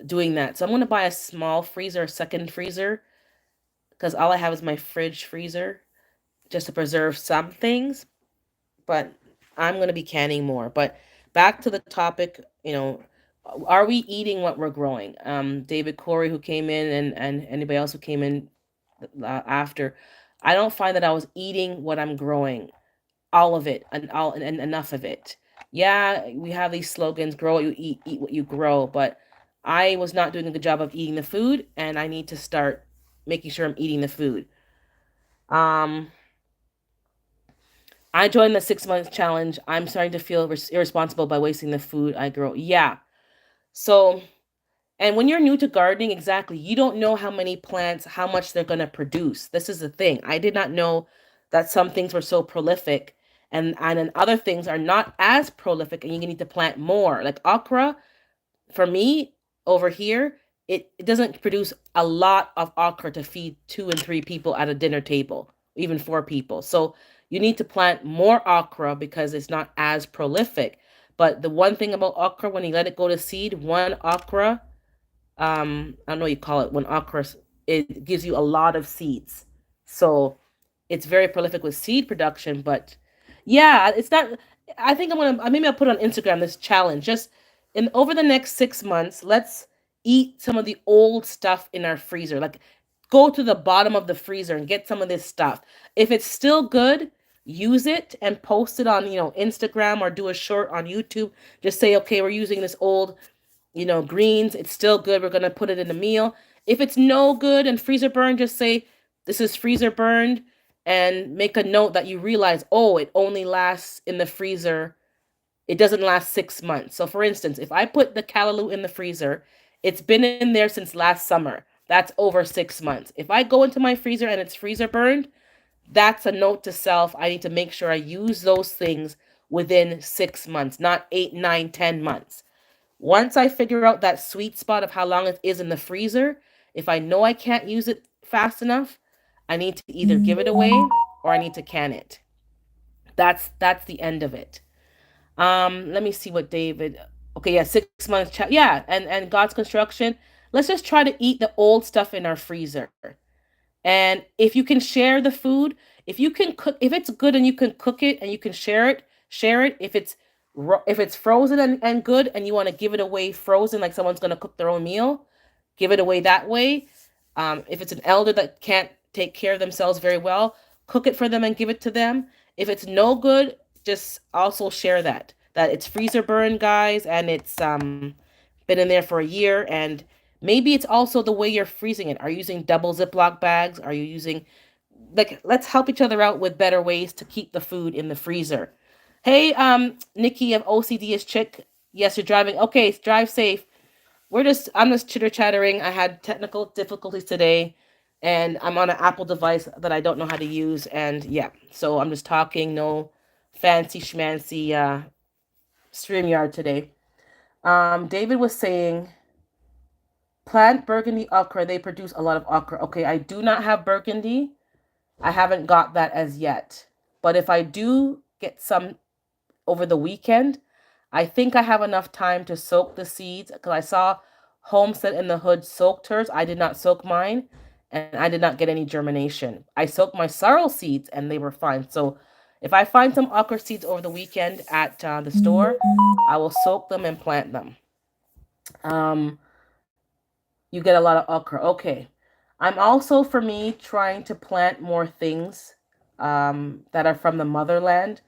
doing that. So I'm going to buy a small freezer, a second freezer, because all I have is my fridge freezer, just to preserve some things. But I'm going to be canning more. But back to the topic, are we eating what we're growing? David Corey, who came in, and anybody else who came in after, I don't find that I was eating what I'm growing, all of it, and enough of it. Yeah, we have these slogans: "Grow what you eat what you grow," but I was not doing a good job of eating the food, and I need to start making sure I'm eating the food. Um, I joined the 6 month challenge. I'm starting to feel irresponsible by wasting the food I grow. Yeah. So, and when you're new to gardening, exactly, you don't know how many plants, how much they're going to produce. This is the thing. I did not know that some things were so prolific, and then other things are not as prolific, and you need to plant more. Like okra, for me over here, it doesn't produce a lot of okra to feed 2 and 3 people at a dinner table, even 4 people. So you need to plant more okra because it's not as prolific. But the one thing about okra, when you let it go to seed, one okra, I don't know what you call it, when okra, it gives you a lot of seeds. So it's very prolific with seed production. But yeah, it's not. I think maybe I'll put on Instagram this challenge. Just in over the next 6 months, let's eat some of the old stuff in our freezer. Like, go to the bottom of the freezer and get some of this stuff. If it's still good, use it and post it on Instagram, or do a short on YouTube. Just say, okay, we're using this old greens. It's still good. We're going to put it in the meal. If it's no good and freezer burned, just say, this is freezer burned, and make a note that you realize, oh, it only lasts in the freezer. It doesn't last 6 months. So for instance, if I put the callaloo in the freezer, it's been in there since last summer. That's over 6 months. If I go into my freezer and it's freezer burned, that's a note to self. I need to make sure I use those things within 6 months, not 8, 9, 10 months. Once I figure out that sweet spot of how long it is in the freezer, if I know I can't use it fast enough, I need to either give it away or I need to can it. That's the end of it. Let me see what David. Okay, yeah, 6 months. Yeah, and God's construction. Let's just try to eat the old stuff in our freezer. And if you can share the food, if you can cook, if it's good and you can cook it and you can share it, share it. If it's frozen and good and you want to give it away frozen, like someone's going to cook their own meal, give it away that way. If it's an elder that can't take care of themselves very well, cook it for them and give it to them. If it's no good, just also share that. that it's freezer burn, guys, and it's been in there for a year. And maybe it's also the way you're freezing it. Are you using double Ziploc bags? Are you using, like, let's help each other out with better ways to keep the food in the freezer. Hey, Nikki of OCD is chick. Yes, you're driving. Okay, drive safe. I'm just chitter chattering. I had technical difficulties today, and I'm on an Apple device that I don't know how to use. And yeah, so I'm just talking, no fancy schmancy StreamYard today. David was saying plant burgundy okra. They produce a lot of okra. Okay, I do not have burgundy. I haven't got that as yet. But if I do get some over the weekend, I think I have enough time to soak the seeds because I saw Homestead in the Hood soaked hers. I did not soak mine and I did not get any germination. I soaked my sorrel seeds and they were fine. So if I find some okra seeds over the weekend at the store, I will soak them and plant them. Um, you get a lot of okra. Okay. I'm also, for me, trying to plant more things that are from the motherland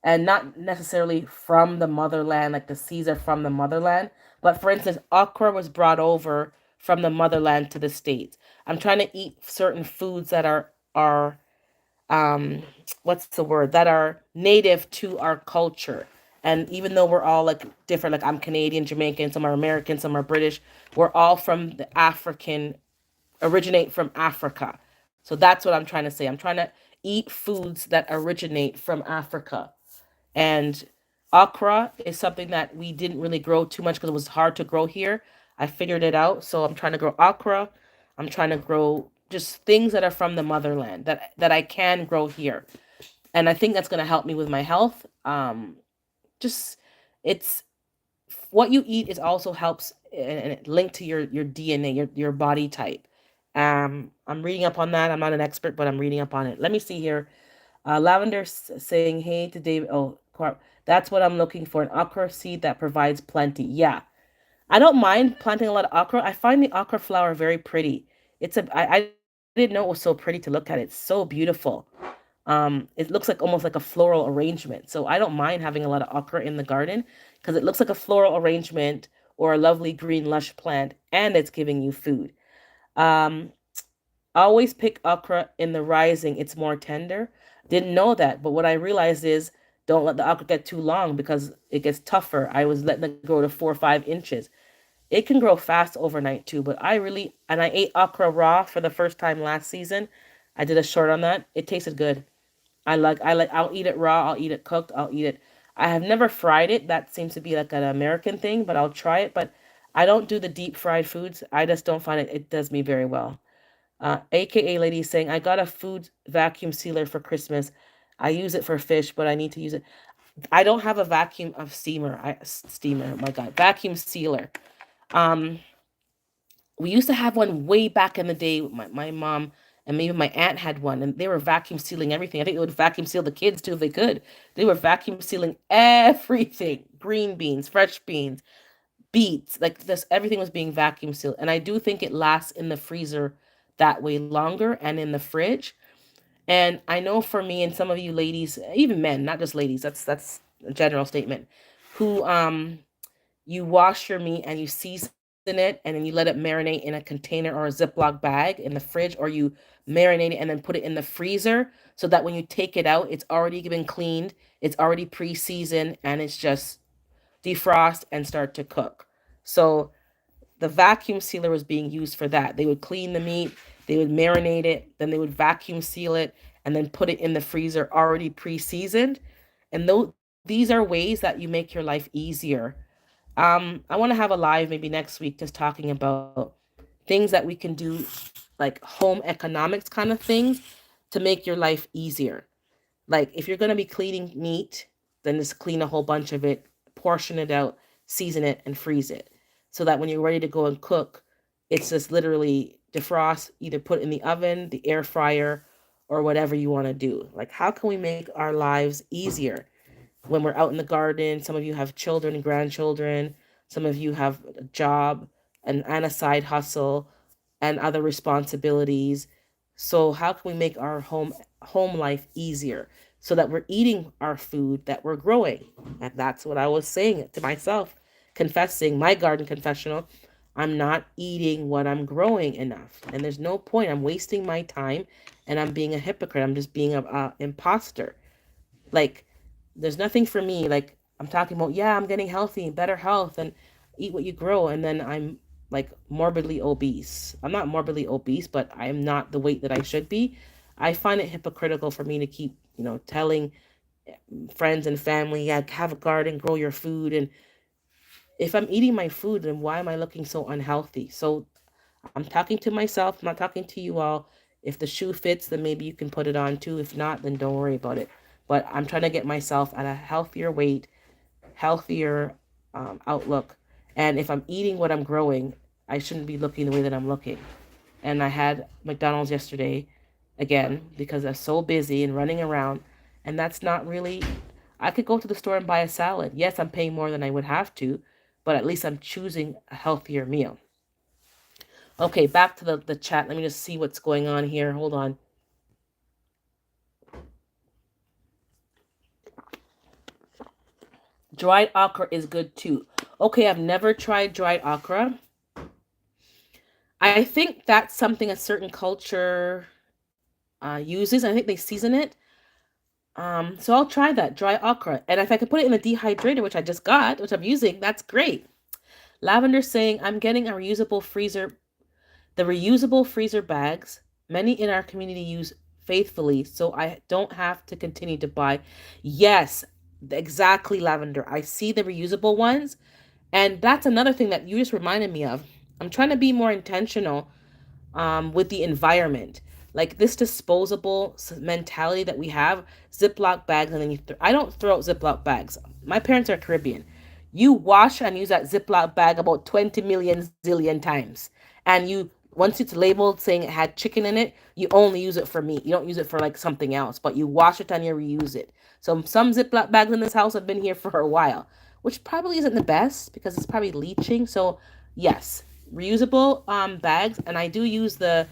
and not necessarily from the motherland, like the seeds are from the motherland. But for instance, okra was brought over from the motherland to the States. I'm trying to eat certain foods that are um what's the word? That are native to our culture. And even though we're all like different, like I'm Canadian, Jamaican, some are American, some are British, we're all from the African, originate from Africa. So that's what I'm trying to say. I'm trying to eat foods that originate from Africa. And okra is something that we didn't really grow too much because it was hard to grow here. I figured it out. So I'm trying to grow okra. I'm trying to grow just things that are from the motherland that I can grow here. And I think that's going to help me with my health. Just it's what you eat is also helps and it linked to your DNA, your body type. I'm reading up on that. I'm not an expert, but I'm reading up on it. Let me see here. Lavender saying, "Hey to David." Oh, that's what I'm looking for, an okra seed that provides plenty. Yeah, I don't mind planting a lot of okra. I find the okra flower very pretty. I didn't know it was so pretty to look at. It's so beautiful. It looks like almost like a floral arrangement. So I don't mind having a lot of okra in the garden because it looks like a floral arrangement or a lovely green lush plant, and it's giving you food. Um, Always pick okra in the rising. It's more tender. Didn't know that, but what I realized is don't let the okra get too long because it gets tougher. I was letting it grow to 4 or 5 inches. It can grow fast overnight too, but I ate okra raw for the first time last season. I did a short on that. It tasted good. I'll eat it raw, I'll eat it cooked, I'll eat it. I have never fried it. That seems to be like an American thing, but I'll try it. But I don't do the deep fried foods. I just don't find it does me very well. AKA lady is saying, I got a food vacuum sealer for Christmas. I use it for fish, but I need to use it. I don't have a vacuum of steamer. Oh my God, vacuum sealer. Um, we used to have one way back in the day. My mom and maybe my aunt had one, and they were vacuum sealing everything. I think they would vacuum seal the kids too if they could. They were vacuum sealing everything: green beans, fresh beans, beets, like this. Everything was being vacuum sealed, and I do think it lasts in the freezer that way longer and in the fridge. And I know for me and some of you ladies, even men, not just ladies, that's a general statement, who you wash your meat and you season it and then you let it marinate in a container or a Ziploc bag in the fridge, or you marinate it and then put it in the freezer so that when you take it out, it's already been cleaned, it's already pre-seasoned, and it's just defrost and start to cook. So the vacuum sealer was being used for that. They would clean the meat, they would marinate it, then they would vacuum seal it, and then put it in the freezer already pre-seasoned. And these are ways that you make your life easier. I want to have a live maybe next week just talking about things that we can do, like home economics kind of things, to make your life easier. Like if you're going to be cleaning meat, then just clean a whole bunch of it, portion it out, season it, and freeze it. So that when you're ready to go and cook, it's just literally defrost, either put in the oven, the air fryer, or whatever you want to do. Like, how can we make our lives easier when we're out in the garden? Some of you have children and grandchildren. Some of you have a job and a side hustle and other responsibilities. So how can we make our home life easier? so that we're eating our food that we're growing. And that's what I was saying to myself, confessing my garden confessional. I'm not eating what I'm growing enough. And there's no point. I'm wasting my time and I'm being a hypocrite. I'm just being a imposter. Like, there's nothing for me. Like, I'm talking about, yeah, I'm getting healthy, better health, and eat what you grow. And then I'm like morbidly obese. I'm not morbidly obese, but I'm not the weight that I should be. I find it hypocritical for me to keep, telling friends and family, yeah, have a garden, grow your food. And if I'm eating my food, then why am I looking so unhealthy? So I'm talking to myself, I'm not talking to you all. If the shoe fits, then maybe you can put it on too. If not, then don't worry about it. But I'm trying to get myself at a healthier weight, healthier outlook. And if I'm eating what I'm growing, I shouldn't be looking the way that I'm looking. And I had McDonald's yesterday again because I'm so busy and running around. And that's not really, I could go to the store and buy a salad. Yes, I'm paying more than I would have to, but at least I'm choosing a healthier meal. Okay, back to the chat. Let me just see what's going on here. Hold on. Dried okra is good too. Okay, I've never tried dried okra. I think that's something a certain culture uses. I think they season it. So I'll try that dry okra. And if I could put it in a dehydrator, which I just got, which I'm using, that's great. Lavender saying, I'm getting a reusable freezer. The reusable freezer bags, many in our community use faithfully, so I don't have to continue to buy. Yes, exactly, Lavender. I see the reusable ones, and that's another thing that you just reminded me of. I'm trying to be more intentional with the environment. Like this disposable mentality that we have, Ziploc bags, and then I don't throw out Ziploc bags. My parents are Caribbean. You wash and use that Ziploc bag about 20 million zillion times. And once it's labeled saying it had chicken in it, you only use it for meat. You don't use it for like something else, but you wash it and you reuse it. So some Ziploc bags in this house have been here for a while, which probably isn't the best because it's probably leaching. So yes, reusable bags, and I do use the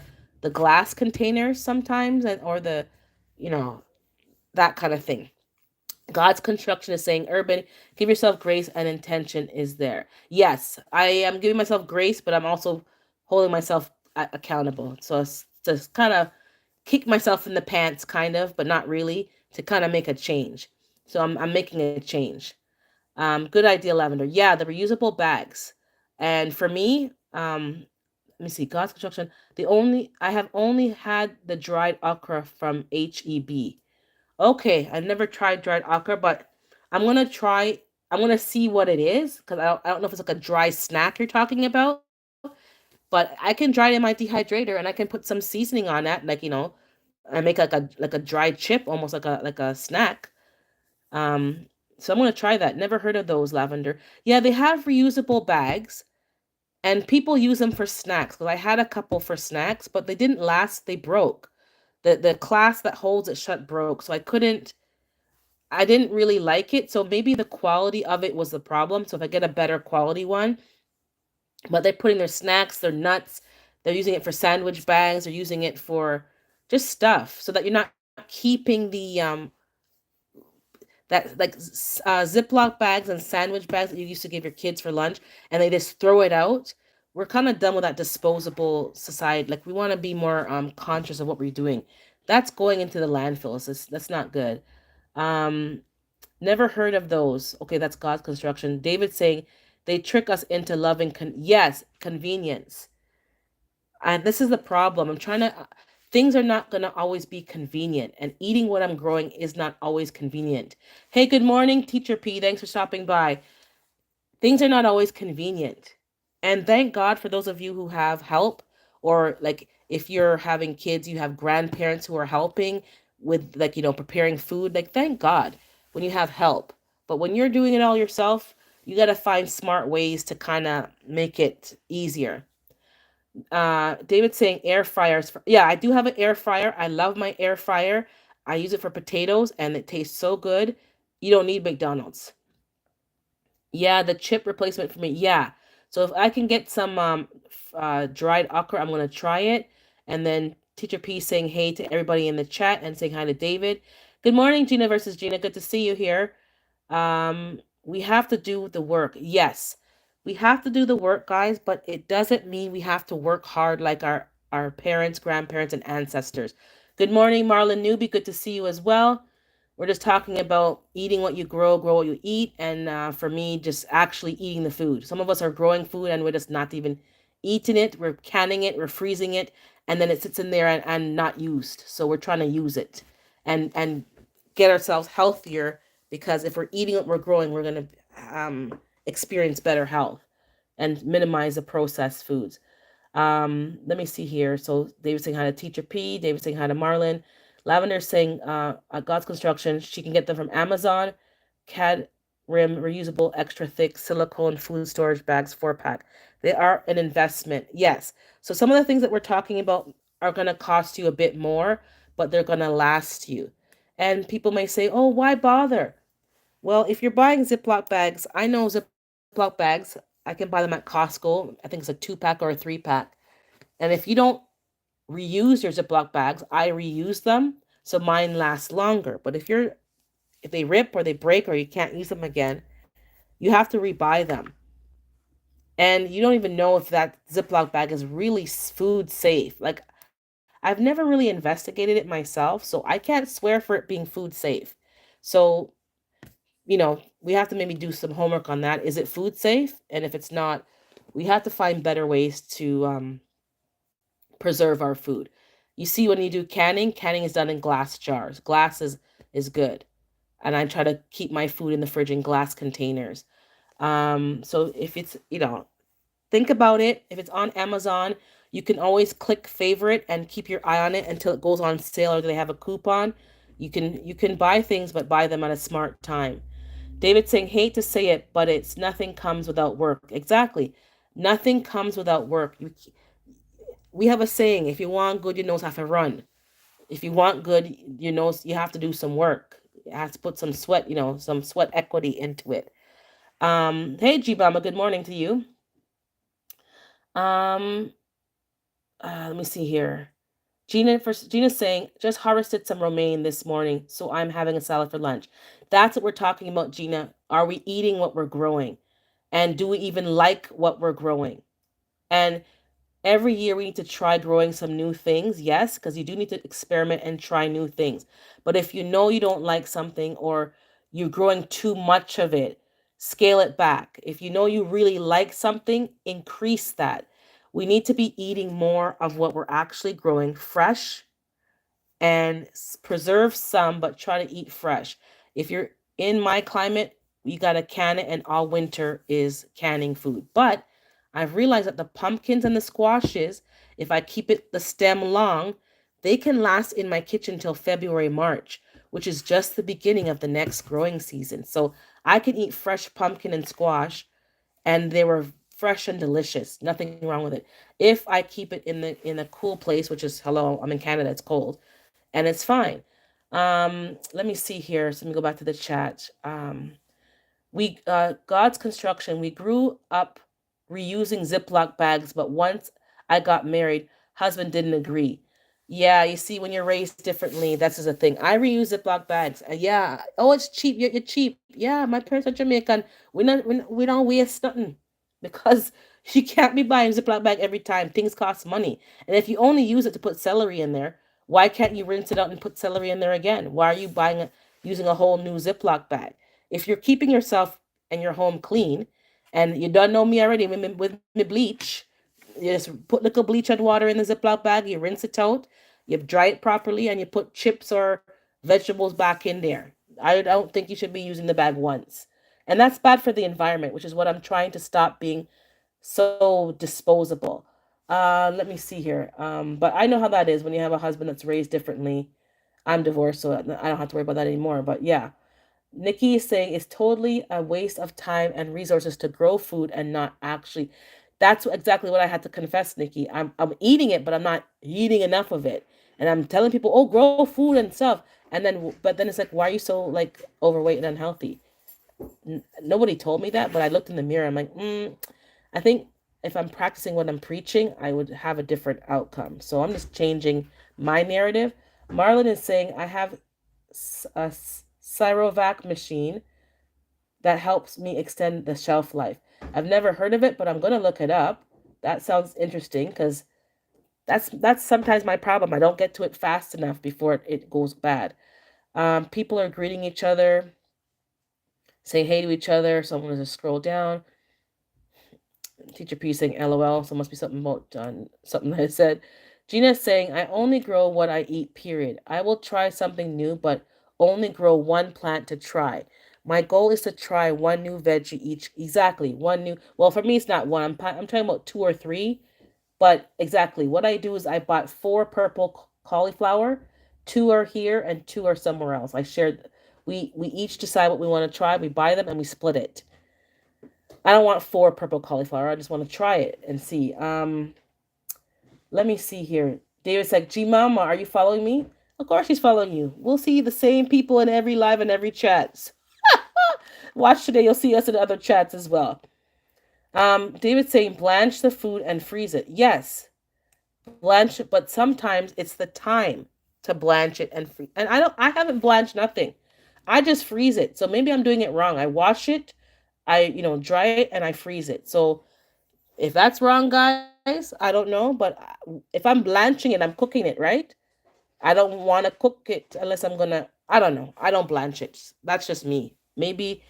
glass containers sometimes, and or the, you know, that kind of thing. God's construction is saying, Urban, give yourself grace and intention is there. Yes, I am giving myself grace, but I'm also holding myself accountable. So it's just kind of kick myself in the pants, kind of, but not really, to kind of make a change. So I'm making a change. Good idea, Lavender. Yeah, the reusable bags. And for me, let me see, God's construction. I have only had the dried okra from HEB. Okay, I've never tried dried okra, but I'm gonna try. I'm gonna see what it is because I don't know if it's like a dry snack you're talking about. But I can dry it in my dehydrator and I can put some seasoning on that, like and make like a dried chip, almost like a snack. Um, so I'm gonna try that. Never heard of those, Lavender. Yeah, they have reusable bags, and people use them for snacks. Because I had a couple for snacks, but they didn't last. They broke. The class that holds it shut broke, so I didn't really like it. So maybe the quality of it was the problem. So if I get a better quality one, but they're putting their snacks, their nuts, they're using it for sandwich bags, they're using it for just stuff so that you're not keeping that like Ziploc bags and sandwich bags that you used to give your kids for lunch, and they just throw it out. We're kind of done with that disposable society. Like we want to be more conscious of what we're doing. That's going into the landfills. That's not good. Um, Never heard of those. Okay, that's God's construction. David saying they trick us into loving yes, convenience. And this is the problem. I'm trying to things are not going to always be convenient, and eating what I'm growing is not always convenient. Hey, good morning, Teacher P. Thanks for stopping by. Things are not always convenient. And thank God for those of you who have help, or like if you're having kids, you have grandparents who are helping with like, preparing food. Like, thank God when you have help. But when you're doing it all yourself, you got to find smart ways to kind of make it easier. David saying air fryers. Yeah, I do have an air fryer. I love my air fryer. I use it for potatoes and it tastes so good. You don't need McDonald's. Yeah, the chip replacement for me. Yeah. So if I can get some dried okra, I'm gonna try it. And then Teacher P saying hey to everybody in the chat and saying hi to David. Good morning, Gina versus Gina. Good to see you here. We have to do the work. Yes, we have to do the work, guys, but it doesn't mean we have to work hard like our parents, grandparents, and ancestors. Good morning, Marlon Newby. Good to see you as well. We're just talking about eating what you grow, grow what you eat, and for me, just actually eating the food. Some of us are growing food and we're just not even eating it. We're canning it, we're freezing it, and then it sits in there and not used. So we're trying to use it and get ourselves healthier because if we're eating what we're growing, we're going to experience better health and minimize the processed foods. Let me see here. So David saying hi to Teacher P. David saying hi to Marlon. Lavender saying God's Construction. She can get them from Amazon. CAD rim reusable extra thick silicone food storage bags 4-pack. They are an investment. Yes. So some of the things that we're talking about are going to cost you a bit more, but they're going to last you. And people may say, "Oh, why bother?" Well, if you're buying Ziploc bags, I know Ziploc bags. I can buy them at Costco. I think it's a 2-pack or a 3-pack. And if you don't reuse your Ziploc bags, I reuse them, so mine last longer. But if they rip or they break or you can't use them again, you have to rebuy them. And you don't even know if that Ziploc bag is really food safe. Like I've never really investigated it myself, so I can't swear for it being food safe. So, we have to maybe do some homework on that. Is it food safe? And if it's not, we have to find better ways to preserve our food. You see, when you do canning is done in glass jars. Glass is good, and I try to keep my food in the fridge in glass containers. So if it's think about it. If it's on Amazon, you can always click favorite and keep your eye on it until it goes on sale or they have a coupon. You can buy things, but buy them at a smart time. David saying, hate to say it, but it's nothing comes without work. Exactly. Nothing comes without work. We have a saying, if you want good, you know how to run. If you want good, you have to do some work. You have to put some sweat, some sweat equity into it. Hey, G-Bama, good morning to you. Um, let me see here. Gina's saying, just harvested some romaine this morning, so I'm having a salad for lunch. That's what we're talking about, Gina. Are we eating what we're growing? And do we even like what we're growing? And every year we need to try growing some new things, yes, because you do need to experiment and try new things. But if you know you don't like something or you're growing too much of it, scale it back. If you know you really like something, increase that. We need to be eating more of what we're actually growing fresh and preserve some, but try to eat fresh. If you're in my climate, you got to can it, and all winter is canning food. But I've realized that the pumpkins and the squashes, if I keep it the stem long, they can last in my kitchen till February, March, which is just the beginning of the next growing season. So I can eat fresh pumpkin and squash, and they were fresh and delicious. Nothing wrong with it. If I keep it in a cool place, which is hello, I'm in Canada, it's cold and it's fine. Let me see here. So let me go back to the chat. We God's Construction. We grew up reusing Ziploc bags, but once I got married, husband didn't agree. Yeah, you see, when you're raised differently, that's just a thing. I reuse Ziploc bags. Yeah. Oh, it's cheap. You're cheap. Yeah, my parents are Jamaican. We don't waste nothing because you can't be buying Ziploc bag every time. Things cost money, and if you only use it to put celery in there, why can't you rinse it out and put celery in there again? Why are you using a whole new Ziploc bag? If you're keeping yourself and your home clean, and you don't know me already with me bleach, you just put little bleach and water in the Ziploc bag, you rinse it out, you dry it properly, and you put chips or vegetables back in there. I don't think you should be using the bag once. And that's bad for the environment, which is what I'm trying to stop being so disposable. Let me see here. But I know how that is when you have a husband that's raised differently. I'm divorced, so I don't have to worry about that anymore. But yeah, Nikki is saying it's totally a waste of time and resources to grow food and not actually. That's exactly what I had to confess, Nikki. I'm eating it, but I'm not eating enough of it. And I'm telling people, "Oh, grow food and stuff." But then it's like, why are you so like overweight and unhealthy? Nobody told me that, but I looked in the mirror. I'm like, I think if I'm practicing what I'm preaching, I would have a different outcome. So I'm just changing my narrative. Marlon is saying, I have Cyrovac machine that helps me extend the shelf life. I've never heard of it, but I'm gonna look it up. That sounds interesting because that's sometimes my problem. I don't get to it fast enough before it goes bad. People are greeting each other, saying hey to each other. Someone to scroll down. Teacher P saying LOL. So it must be something about something that I said. Gina's saying I only grow what I eat. Period. I will try something new, but only grow one plant to try. My goal is to try one new veggie each. Exactly, one new. Well, for me, it's not one. I'm talking about two or three. But exactly, what I do is I bought four purple cauliflower. Two are here and two are somewhere else. I shared. We each decide what we want to try. We buy them and we split it. I don't want four purple cauliflower. I just want to try it and see. Let me see here. David said, G Mama, are you following me? Of course she's following you. We'll see the same people in every live and every chat. Watch today, you'll see us in other chats as well. David saying blanch the food and freeze it. Yes, blanch it, but sometimes it's the time to blanch it and freeze. And I haven't blanched nothing. I just freeze it. So maybe I'm doing it wrong. I wash it, I dry it and I freeze it. So if that's wrong, guys, I don't know. But if I'm blanching it, I'm cooking it, right? I don't want to cook it unless I'm gonna. I don't know. I don't blanch it. That's just me. Maybe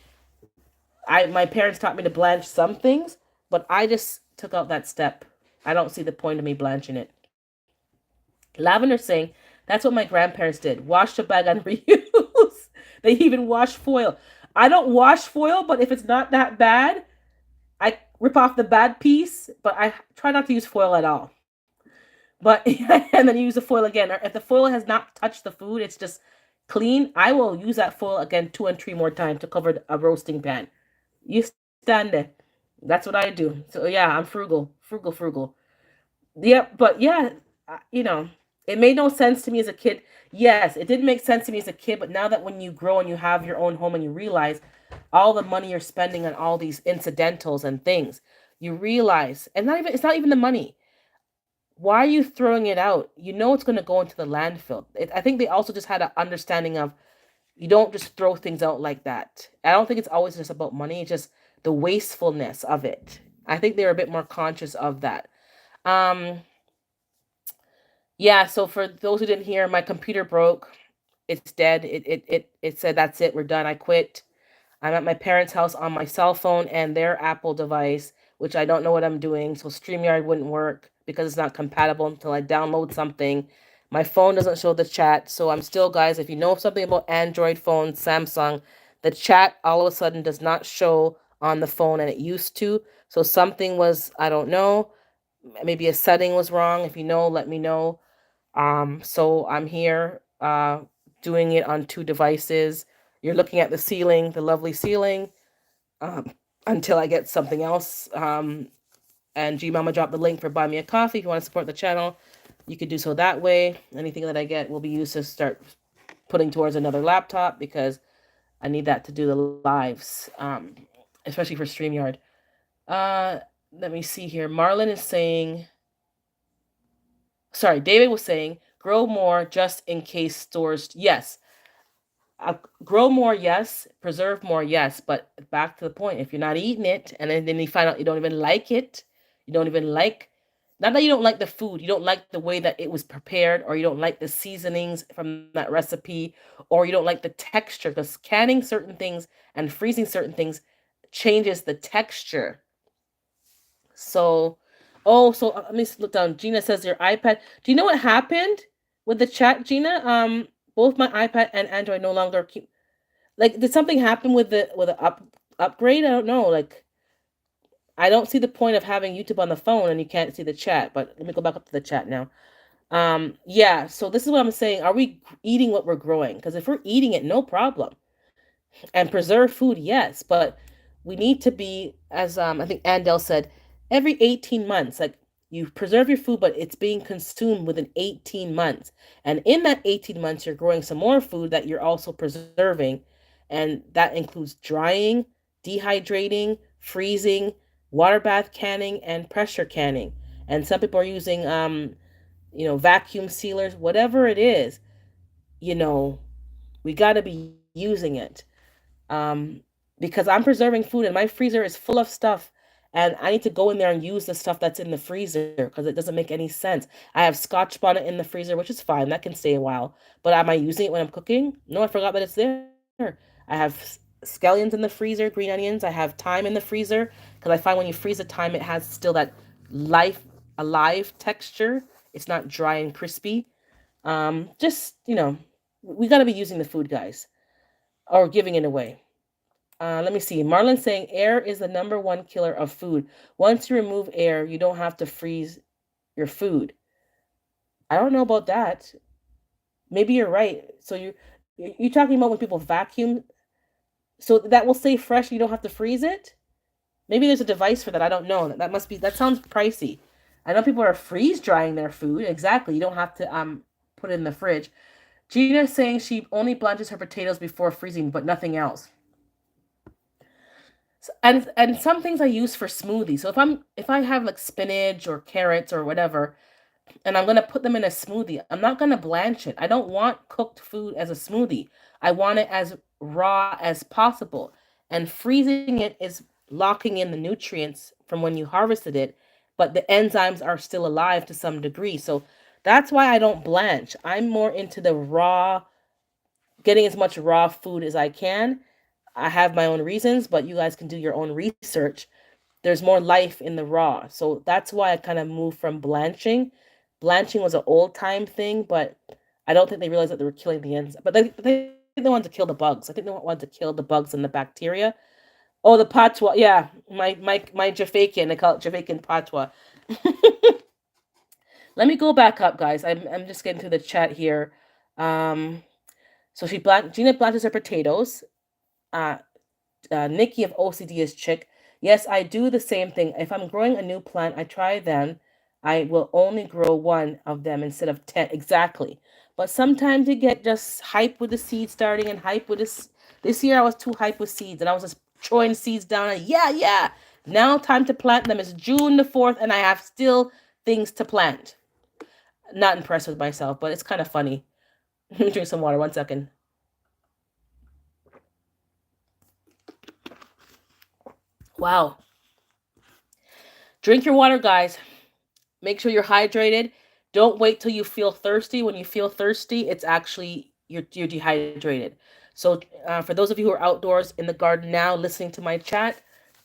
my parents taught me to blanch some things, but I just took out that step. I don't see the point of me blanching it. Lavender saying that's what my grandparents did. Wash the bag and reuse. They even wash foil. I don't wash foil, but if it's not that bad, I rip off the bad piece, but I try not to use foil at all. But and then use the foil again. Or if the foil has not touched the food, it's just clean. I will use that foil again two and three more times to cover a roasting pan. You stand there. That's what I do. So yeah, I'm frugal, frugal, frugal. Yeah, but yeah, it made no sense to me as a kid. Yes, it didn't make sense to me as a kid, but now that when you grow and you have your own home and you realize all the money you're spending on all these incidentals and things, you realize, and not even it's not even the money. Why are you throwing it out? You know it's going to go into the landfill. I think they also just had an understanding of you don't just throw things out like that. I don't think it's always just about money. It's just the wastefulness of it. I think they're a bit more conscious of that. Um, yeah. So for those who didn't hear, my computer broke. It's dead. It said that's it. We're done. I quit. I'm at my parents' house on my cell phone and their Apple device, which I don't know what I'm doing. So StreamYard wouldn't work because it's not compatible until I download something. My phone doesn't show the chat. So I'm still, guys, if you know something about Android phones, Samsung, the chat all of a sudden does not show on the phone and it used to. So something was, I don't know, maybe a setting was wrong. If you know, let me know. So I'm here doing it on two devices. You're looking at the ceiling, the lovely ceiling, um, until I get something else. And G Mama dropped the link for Buy Me a Coffee. If you want to support the channel, you could do so that way. Anything that I get will be used to start putting towards another laptop because I need that to do the lives, especially for StreamYard. Uh, Let me see here. Marlon is saying, sorry, David was saying, grow more just in case stores. Yes, grow more, yes. Preserve more, yes. But back to the point, if you're not eating it, and then you find out you don't even like it, you don't even like, not that you don't like the food, you don't like the way that it was prepared, or you don't like the seasonings from that recipe, or you don't like the texture, because canning certain things and freezing certain things changes the texture. So, oh, so let me look down. Gina says your iPad. Do you know what happened with the chat, Gina? Both my iPad and Android no longer keep. Like, did something happen with the upgrade? I don't know. Like, I don't see the point of having YouTube on the phone and you can't see the chat. But let me go back up to the chat now. Yeah. So this is what I'm saying. Are we eating what we're growing? Because if we're eating it, no problem. And preserve food, yes, but we need to be, as I think Andel said, every 18 months, like you preserve your food, but it's being consumed within 18 months. And in that 18 months, you're growing some more food that you're also preserving. And that includes drying, dehydrating, freezing, water bath canning, and pressure canning. And some people are using, vacuum sealers, whatever it is, you know, We got to be using it. Um, because I'm preserving food and my freezer is full of stuff and I need to go in there and use the stuff that's in the freezer because it doesn't make any sense. I have Scotch bonnet in the freezer, which is fine. That can stay a while. But am I using it when I'm cooking? No, I forgot that it's there. I have scallions in the freezer, green onions. I have thyme in the freezer because I find when you freeze the thyme, it has still that life alive texture. It's not dry and crispy. Just, we got to be using the food, guys, or giving it away. Let me see. Marlon saying air is the number one killer of food. Once you remove air, you don't have to freeze your food. I don't know about that. Maybe you're right. So you're talking about when people vacuum, so that will stay fresh. You don't have to freeze it. Maybe there's a device for that. I don't know. That must be. That sounds pricey. I know people are freeze drying their food. Exactly. You don't have to put it in the fridge. Gina's saying she only blanches her potatoes before freezing, but nothing else. And some things I use for smoothies. So if I have like spinach or carrots or whatever, and I'm gonna put them in a smoothie, I'm not gonna blanch it. I don't want cooked food as a smoothie. I want it as raw as possible. And freezing it is locking in the nutrients from when you harvested it, but the enzymes are still alive to some degree. So that's why I don't blanch. I'm more into the raw, getting as much raw food as I can. I have my own reasons, but you guys can do your own research. There's more life in the raw. So that's why I kind of moved from blanching. Blanching was an old time thing, but I don't think they realized that they were killing the enzymes. But they wanted to kill the bugs. I think they wanted to kill the bugs and the bacteria. Oh, the patois. Yeah, my Jafaican. They call it Jafaican patois. Let me go back up, guys. I'm just getting through the chat here. Um, so Gina blanches her potatoes. Uh, Nikki of OCD is chick. Yes, I do the same thing. If I'm growing a new plant, I try them. I will only grow one of them instead of 10. Exactly. But sometimes you get just hype with the seed starting and hype with this. This year I was too hype with seeds and I was just throwing seeds down and yeah, yeah. Now time to plant them. It's June the 4th and I have still things to plant. Not impressed with myself, but it's kind of funny. Let me drink some water. 1 second. Wow. Drink your water, guys. Make sure you're hydrated. Don't wait till you feel thirsty. When you feel thirsty, it's actually you're dehydrated. So for those of you who are outdoors in the garden now listening to my chat,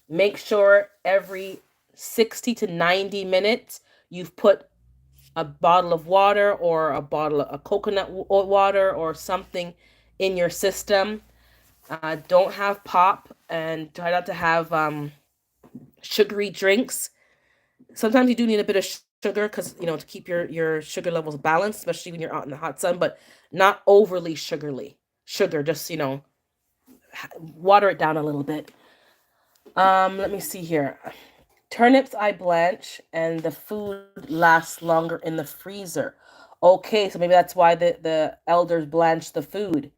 make sure every 60 to 90 minutes you've put a bottle of water or a bottle of coconut water or something in your system. Don't have pop and try not to have sugary drinks. Sometimes you do need a bit of sugar because to keep your sugar levels balanced, especially when you're out in the hot sun, but not overly sugar. Just water it down a little bit. Let me see here. Turnips I blanch and the food lasts longer in the freezer. Okay, so maybe that's why the elders blanch the food.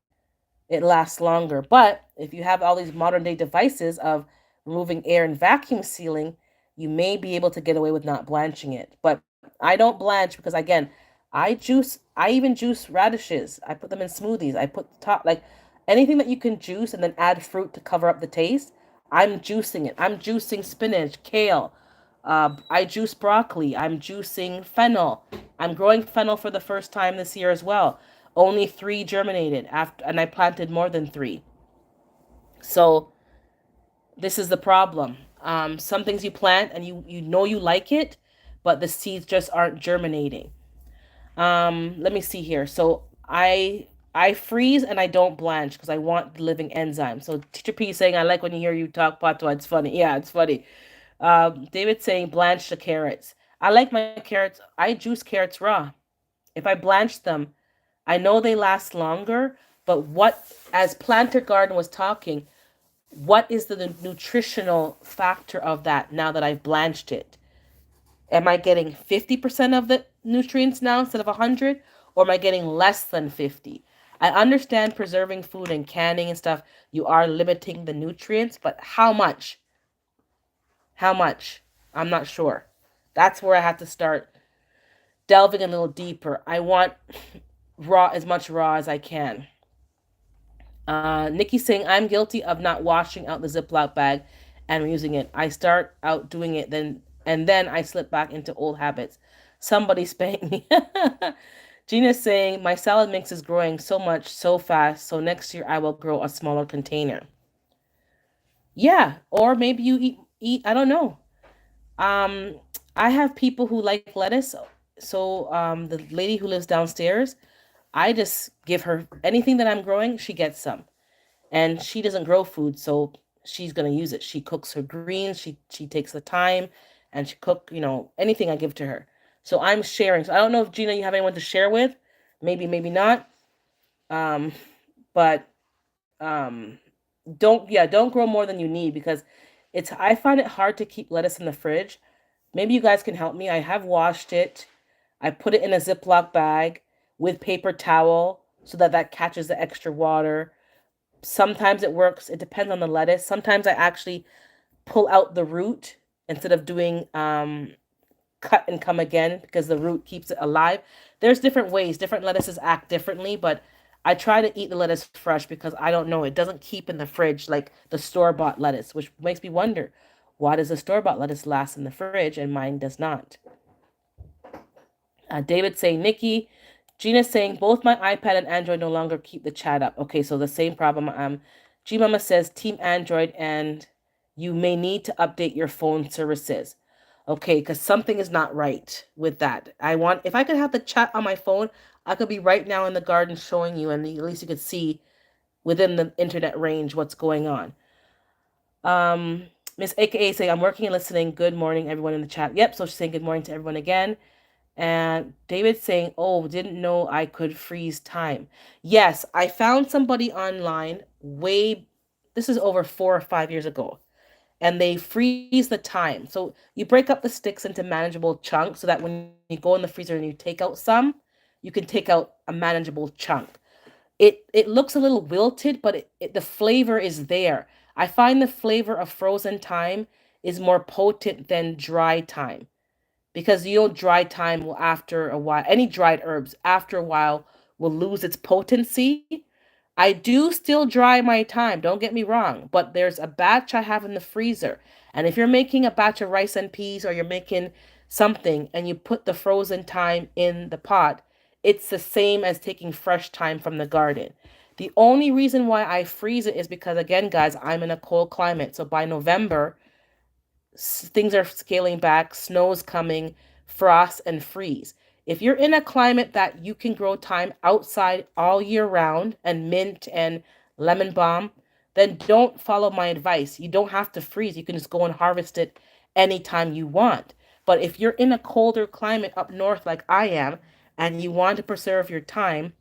It lasts longer. But if you have all these modern day devices of removing air and vacuum sealing, you may be able to get away with not blanching it. But I don't blanch because again, I even juice radishes. I put them in smoothies. I put top like anything that you can juice and then add fruit to cover up the taste. I'm juicing it. I'm juicing spinach, kale. I juice broccoli. I'm juicing fennel. I'm growing fennel for the first time this year as well. Only three germinated after, and I planted more than three. So this is the problem. Some things you plant and you know you like it, but the seeds just aren't germinating. Let me see here. So I freeze and I don't blanch because I want the living enzyme. So Teacher P saying I like when you hear you talk patois. It's funny. Yeah, it's funny. David saying blanch the carrots. I like my carrots. I juice carrots raw. If I blanch them, I know they last longer. But what, as Planter Garden was talking, what is the nutritional factor of that now that I've blanched it? Am I getting 50% of the nutrients now instead of 100? Or am I getting less than 50? I understand preserving food and canning and stuff, you are limiting the nutrients, but how much? How much? I'm not sure. That's where I have to start delving a little deeper. I want raw as much raw as I can. Nikki saying, I'm guilty of not washing out the Ziploc bag and reusing it. I start out doing it, then I slip back into old habits. Somebody spank me. Gina's saying, my salad mix is growing so much so fast, so next year I will grow a smaller container. Yeah, or maybe you eat. I don't know. Um, I have people who like lettuce, so the lady who lives downstairs, I just give her anything that I'm growing. She gets some, and she doesn't grow food, so she's gonna use it. She cooks her greens. She takes the time, and she cook. Anything I give to her. So I'm sharing. So I don't know if Gina, you have anyone to share with. Maybe, maybe not. Um, but don't grow more than you need because I find it hard to keep lettuce in the fridge. Maybe you guys can help me. I have washed it. I put it in a Ziploc bag with paper towel so that that catches the extra water. Sometimes it works. It depends on the lettuce. Sometimes I actually pull out the root instead of doing cut and come again because the root keeps it alive. There's different ways. Different lettuces act differently, but I try to eat the lettuce fresh because I don't know. It doesn't keep in the fridge like the store-bought lettuce, which makes me wonder, why does the store-bought lettuce last in the fridge and mine does not? David saying, Nikki. Gina saying, both my iPad and Android no longer keep the chat up. Okay, so the same problem. G Mama says, Team Android, and you may need to update your phone services. Okay, because something is not right with that. If I could have the chat on my phone, I could be right now in the garden showing you, and at least you could see within the internet range what's going on. Um, Miss AKA saying, I'm working and listening. Good morning, everyone in the chat. Yep, so she's saying good morning to everyone again. And David saying, oh, didn't know I could freeze time. Yes, I found somebody online this is over 4 or 5 years ago. And they freeze the time. So you break up the sticks into manageable chunks so that when you go in the freezer and you take out some, you can take out a manageable chunk. It looks a little wilted, but the flavor is there. I find the flavor of frozen thyme is more potent than dry thyme because dry thyme will after a while, any dried herbs after a while will lose its potency. I do still dry my thyme, don't get me wrong, but there's a batch I have in the freezer. And if you're making a batch of rice and peas or you're making something and you put the frozen thyme in the pot, it's the same as taking fresh thyme from the garden. The only reason why I freeze it is because, again, guys, I'm in a cold climate. So by November, things are scaling back, snow's coming, frost, and freeze. If you're in a climate that you can grow thyme outside all year round and mint and lemon balm, then don't follow my advice. You don't have to freeze. You can just go and harvest it anytime you want. But if you're in a colder climate up north like I am and you want to preserve your thyme,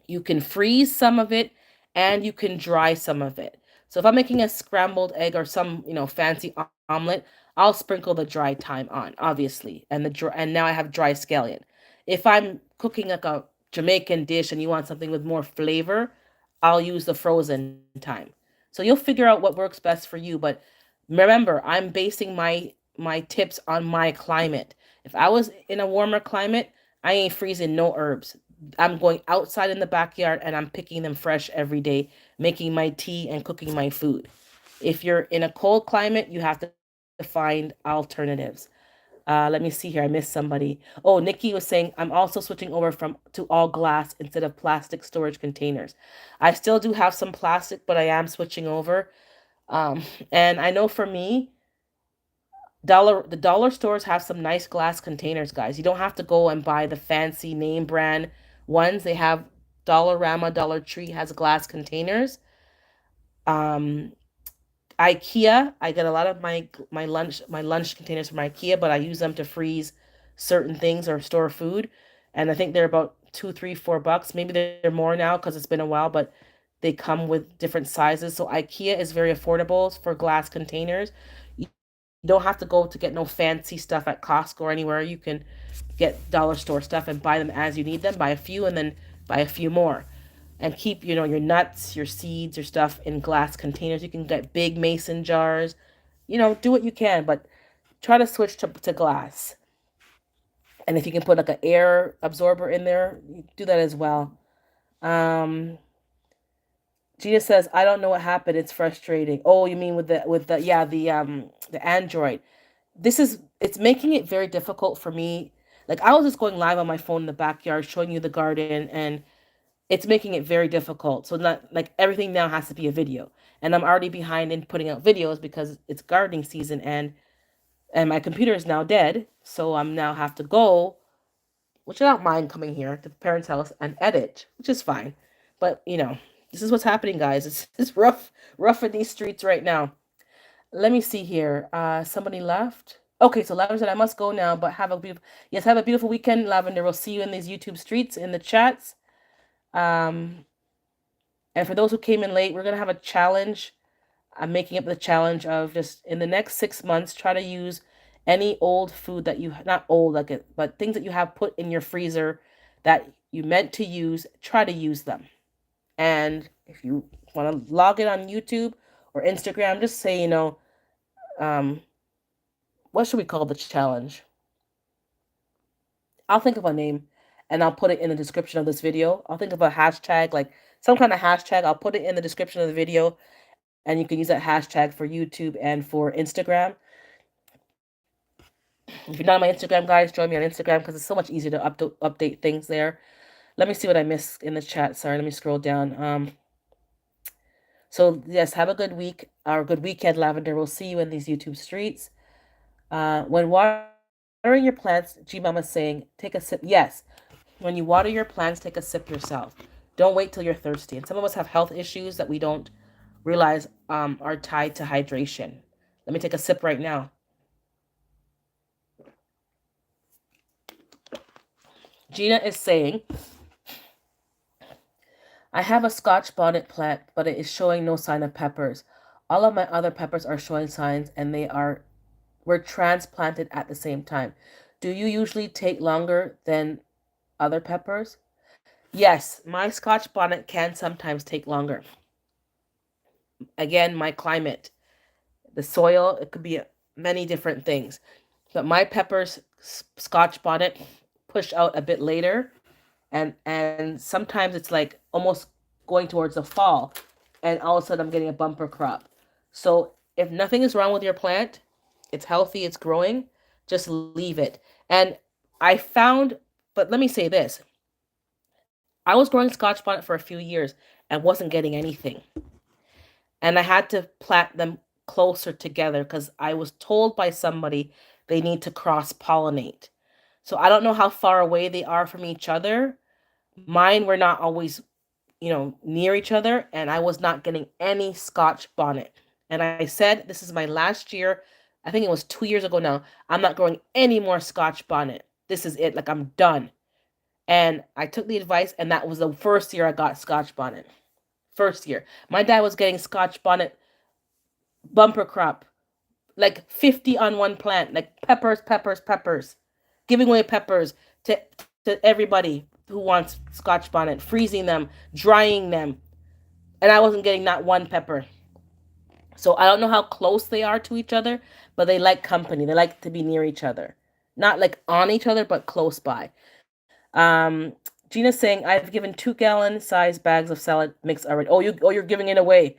you can freeze some of it and you can dry some of it. So if I'm making a scrambled egg or some, fancy omelet, I'll sprinkle the dry thyme on, obviously. And now I have dry scallion. If I'm cooking like a Jamaican dish and you want something with more flavor, I'll use the frozen thyme. So you'll figure out what works best for you, but remember, I'm basing my tips on my climate. If I was in a warmer climate, I ain't freezing no herbs. I'm going outside in the backyard and I'm picking them fresh every day, making my tea and cooking my food. If you're in a cold climate, you have to find alternatives. Let me see here. I missed somebody. Oh, Nikki was saying, I'm also switching over from to all glass instead of plastic storage containers. I still do have some plastic, but I am switching over. And I know for me, the dollar stores have some nice glass containers, guys. You don't have to go and buy the fancy name brand ones. They have Dollarama, Dollar Tree has glass containers. Um, IKEA, I get a lot of my lunch containers from IKEA, but I use them to freeze certain things or store food, and I think they're about 2, 3, 4 bucks. Maybe they're more now because it's been a while, but they come with different sizes. So IKEA is very affordable for glass containers. You don't have to go to get no fancy stuff at Costco or anywhere. You can get dollar store stuff and buy them as you need them. Buy a few and then buy a few more and keep your nuts, your seeds, your stuff in glass containers. You can get big mason jars. Do what you can, but try to switch to glass. And if you can put like an air absorber in there, do that as well. um Gina says, I don't know what happened. It's frustrating. Oh, you mean with the yeah, the Android. It's making it very difficult for me. Like I was just going live on my phone in the backyard showing you the garden, and it's making it very difficult. So not like everything now has to be a video. And I'm already behind in putting out videos because it's gardening season, and my computer is now dead. So I'm now have to go, which I don't mind coming here to the parents' house and edit, which is fine. But this is what's happening, guys. It's rough in these streets right now. Let me see here. Somebody left. Okay, so Lavender said I must go now, but have a beautiful weekend, Lavender. We'll see you in these YouTube streets in the chats. Um, and for those who came in late, we're gonna have a challenge. I'm making up the challenge of just in the next 6 months, try to use any old food that you not old like it, but things that you have put in your freezer that you meant to use. Try to use them. And if you want to log it on YouTube or Instagram, just say um, what should we call the challenge? I'll think of a name and I'll put it in the description of this video. I'll think of a hashtag, like some kind of hashtag. I'll put it in the description of the video and you can use that hashtag for YouTube and for Instagram. If you're not on my Instagram, guys, join me on Instagram because it's so much easier to update things there. Let me see what I missed in the chat. Sorry, let me scroll down. So yes, have a good week or good weekend, Lavender. We'll see you in these YouTube streets. When watering your plants, G Mama's saying, take a sip. Yes, when you water your plants, take a sip yourself. Don't wait till you're thirsty. And some of us have health issues that we don't realize are tied to hydration. Let me take a sip right now. Gina is saying, I have a Scotch bonnet plant, but it is showing no sign of peppers. All of my other peppers are showing signs and were transplanted at the same time. Do you usually take longer than other peppers? Yes, my Scotch bonnet can sometimes take longer. Again, my climate, the soil, it could be many different things. But my peppers, Scotch bonnet, push out a bit later, and sometimes it's like almost going towards the fall, and all of a sudden I'm getting a bumper crop. So if nothing is wrong with your plant, it's healthy, it's growing, just leave it. And I found, but let me say this, I was growing Scotch bonnet for a few years and wasn't getting anything. And I had to plant them closer together because I was told by somebody they need to cross pollinate. So I don't know how far away they are from each other. Mine were not always, near each other, and I was not getting any Scotch bonnet. And I said, this is my last year. I think it was 2 years ago now. I'm not growing any more Scotch bonnet. This is it. Like, I'm done. And I took the advice, and that was the first year I got Scotch bonnet. First year. My dad was getting Scotch bonnet bumper crop, like 50 on one plant, like peppers, peppers, peppers, giving away peppers to everybody who wants Scotch bonnet, freezing them, drying them, and I wasn't getting not one pepper. So I don't know how close they are to each other, but they like company. They like to be near each other, not like on each other, but close by. Gina's saying I've given 2 gallon size bags of salad mix already. You're giving it away.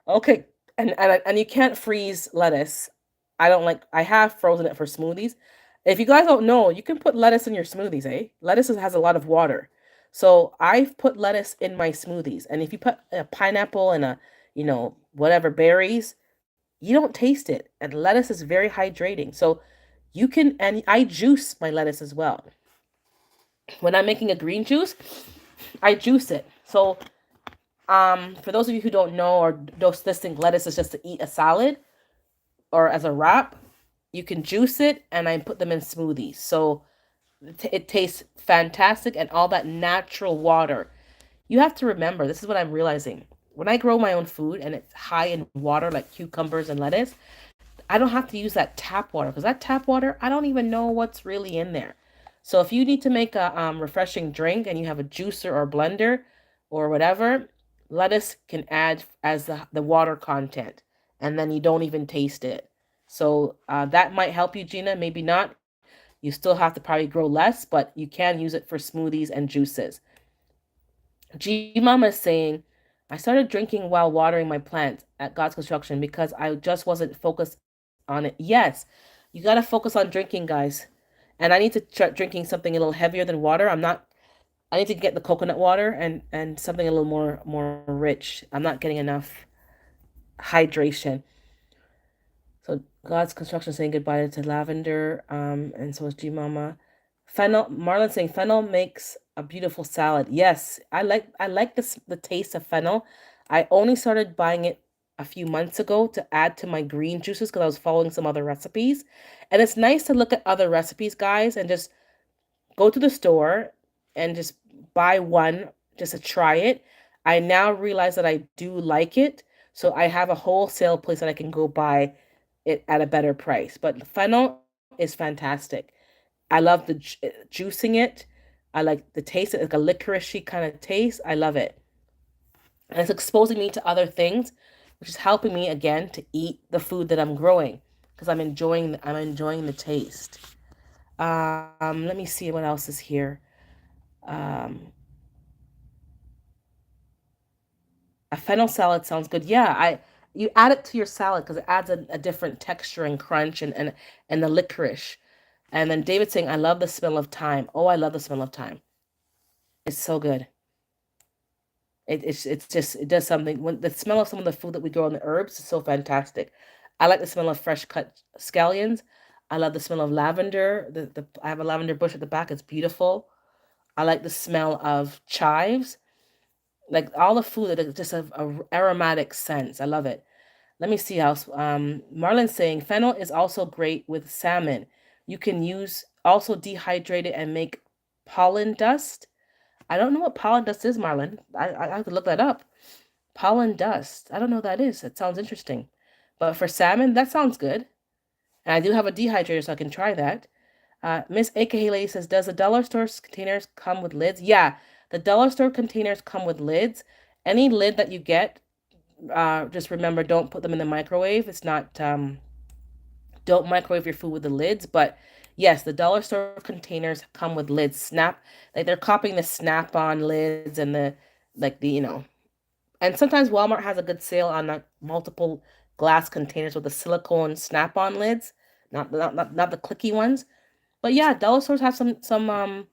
Okay, and you can't freeze lettuce. I have frozen it for smoothies. If you guys don't know, you can put lettuce in your smoothies, eh? Lettuce has a lot of water. So I've put lettuce in my smoothies. And if you put a pineapple and whatever berries, you don't taste it. And lettuce is very hydrating. So and I juice my lettuce as well. When I'm making a green juice, I juice it. So for those of you who don't know or just think lettuce is just to eat a salad or as a wrap, you can juice it and I put them in smoothies. So it tastes fantastic and all that natural water. You have to remember, this is what I'm realizing. When I grow my own food and it's high in water like cucumbers and lettuce, I don't have to use that tap water because that tap water, I don't even know what's really in there. So if you need to make a refreshing drink and you have a juicer or blender or whatever, lettuce can add as the water content and then you don't even taste it. So that might help you, Gina. Maybe not. You still have to probably grow less, but you can use it for smoothies and juices. G Mama is saying, I started drinking while watering my plants at God's construction because I just wasn't focused on it. Yes, you got to focus on drinking, guys. And I need to start drinking something a little heavier than water. I need to get the coconut water and something a little more rich. I'm not getting enough hydration. So God's construction saying goodbye to lavender, and so is G Mama. Fennel, Marlon saying fennel makes a beautiful salad. Yes, I like this the taste of fennel. I only started buying it a few months ago to add to my green juices because I was following some other recipes. And it's nice to look at other recipes, guys, and just go to the store and just buy one just to try it. I now realize that I do like it, so I have a wholesale place that I can go buy it at a better price. But fennel is fantastic. I love the juicing it. I like the taste, it's like a licoricey kind of taste. I love it. And it's exposing me to other things, which is helping me again to eat the food that I'm growing because I'm enjoying the taste. Let me see what else is here. Um, a fennel salad sounds good. Yeah, I you add it to your salad because it adds a different texture and crunch and the licorice. And then David saying, "I love the smell of thyme." Oh, I love the smell of thyme. It's so good. It's just it does something when the smell of some of the food that we grow in the herbs is so fantastic. I like the smell of fresh cut scallions. I love the smell of lavender. The I have a lavender bush at the back. It's beautiful. I like the smell of chives. Like all the food that is just a aromatic sense. I love it. Let me see how Marlon's saying fennel is also great with salmon. You can use also dehydrate it and make pollen dust. I don't know what pollen dust is, Marlon. I have to look that up. Pollen dust. I don't know what that is. That sounds interesting. But for salmon, that sounds good. And I do have a dehydrator, so I can try that. Miss AKA Lady says, does the dollar store containers come with lids? Yeah, the dollar store containers come with lids. Any lid that you get, just remember, don't put them in the microwave. It's not, don't microwave your food with the lids. But yes, the dollar store containers come with lids. Like they're copying the snap-on lids and and sometimes Walmart has a good sale on like multiple glass containers with the silicone snap-on lids, not the clicky ones. But yeah, dollar stores have some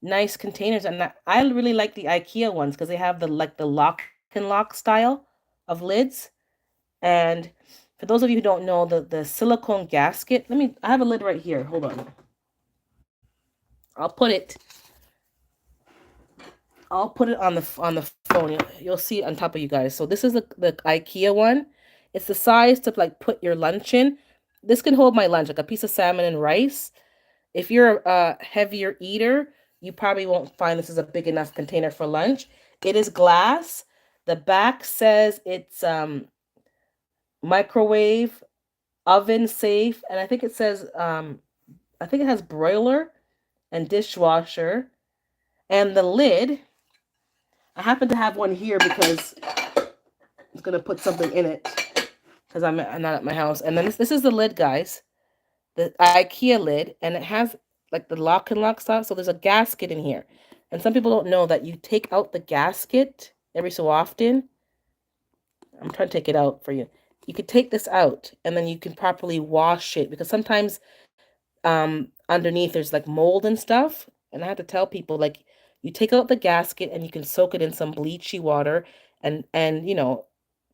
nice containers, and I really like the IKEA ones because they have the lock and lock style of lids. And for those of you who don't know, the silicone gasket. I have a lid right here. Hold on. I'll put it. I'll put it on the phone. You'll see it on top of you guys. So this is the IKEA one. It's the size to like put your lunch in. This can hold my lunch, like a piece of salmon and rice. If you're a heavier eater, you probably won't find this is a big enough container for lunch. It is glass. The back says it's microwave, oven safe, and I think it has broiler and dishwasher. And the lid, I happen to have one here because I'm gonna put something in it because I'm not at my house. And then this is the lid, guys, the IKEA lid, and it has like the lock and lock style. So there's a gasket in here, and some people don't know that you take out the gasket every so often. I'm trying to take it out for you. You could take this out, and then you can properly wash it because sometimes underneath there's like mold and stuff. And I have to tell people like you take out the gasket and you can soak it in some bleachy water and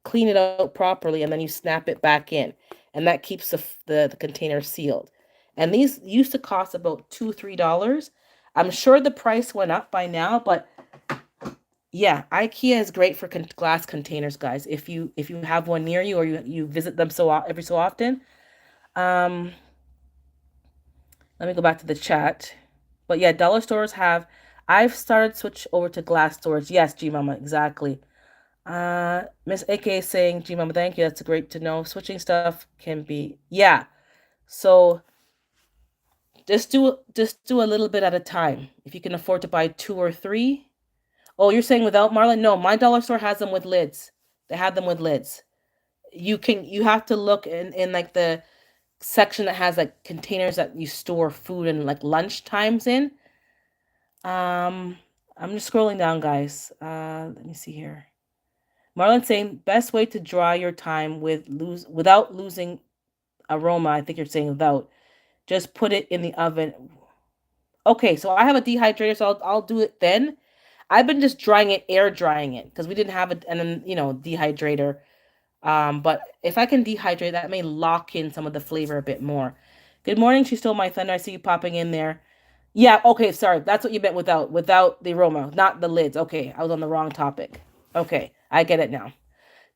clean it out properly, and then you snap it back in, and that keeps the container sealed. And these used to cost about $2-3. I'm sure the price went up by now, but yeah, IKEA is great for glass containers, guys. If you have one near you or you visit them every so often. Um, Let me go back to the chat. But yeah, dollar stores have. I've started switch over to glass storage. Yes, G Mama, exactly. Miss AK is saying, G Mama, thank you. That's great to know. Switching stuff can be, yeah. So just do a little bit at a time. If you can afford to buy two or three. Oh, you're saying without Marlon? No, my dollar store has them with lids. They have them with lids. You have to look in like the section that has like containers that you store food and like lunch times in. Um, I'm just scrolling down, guys. Let me see here. Marlon saying best way to dry your time without losing aroma. I think you're saying without. Just put it in the oven. Okay, so I have a dehydrator, so I'll do it then. I've been just drying it, air drying it, because we didn't have it, and then dehydrator. But if I can dehydrate, that may lock in some of the flavor a bit more. Good morning, she stole my thunder. I see you popping in there. Yeah, okay, sorry. That's what you meant without the aroma, not the lids. Okay, I was on the wrong topic. Okay, I get it now.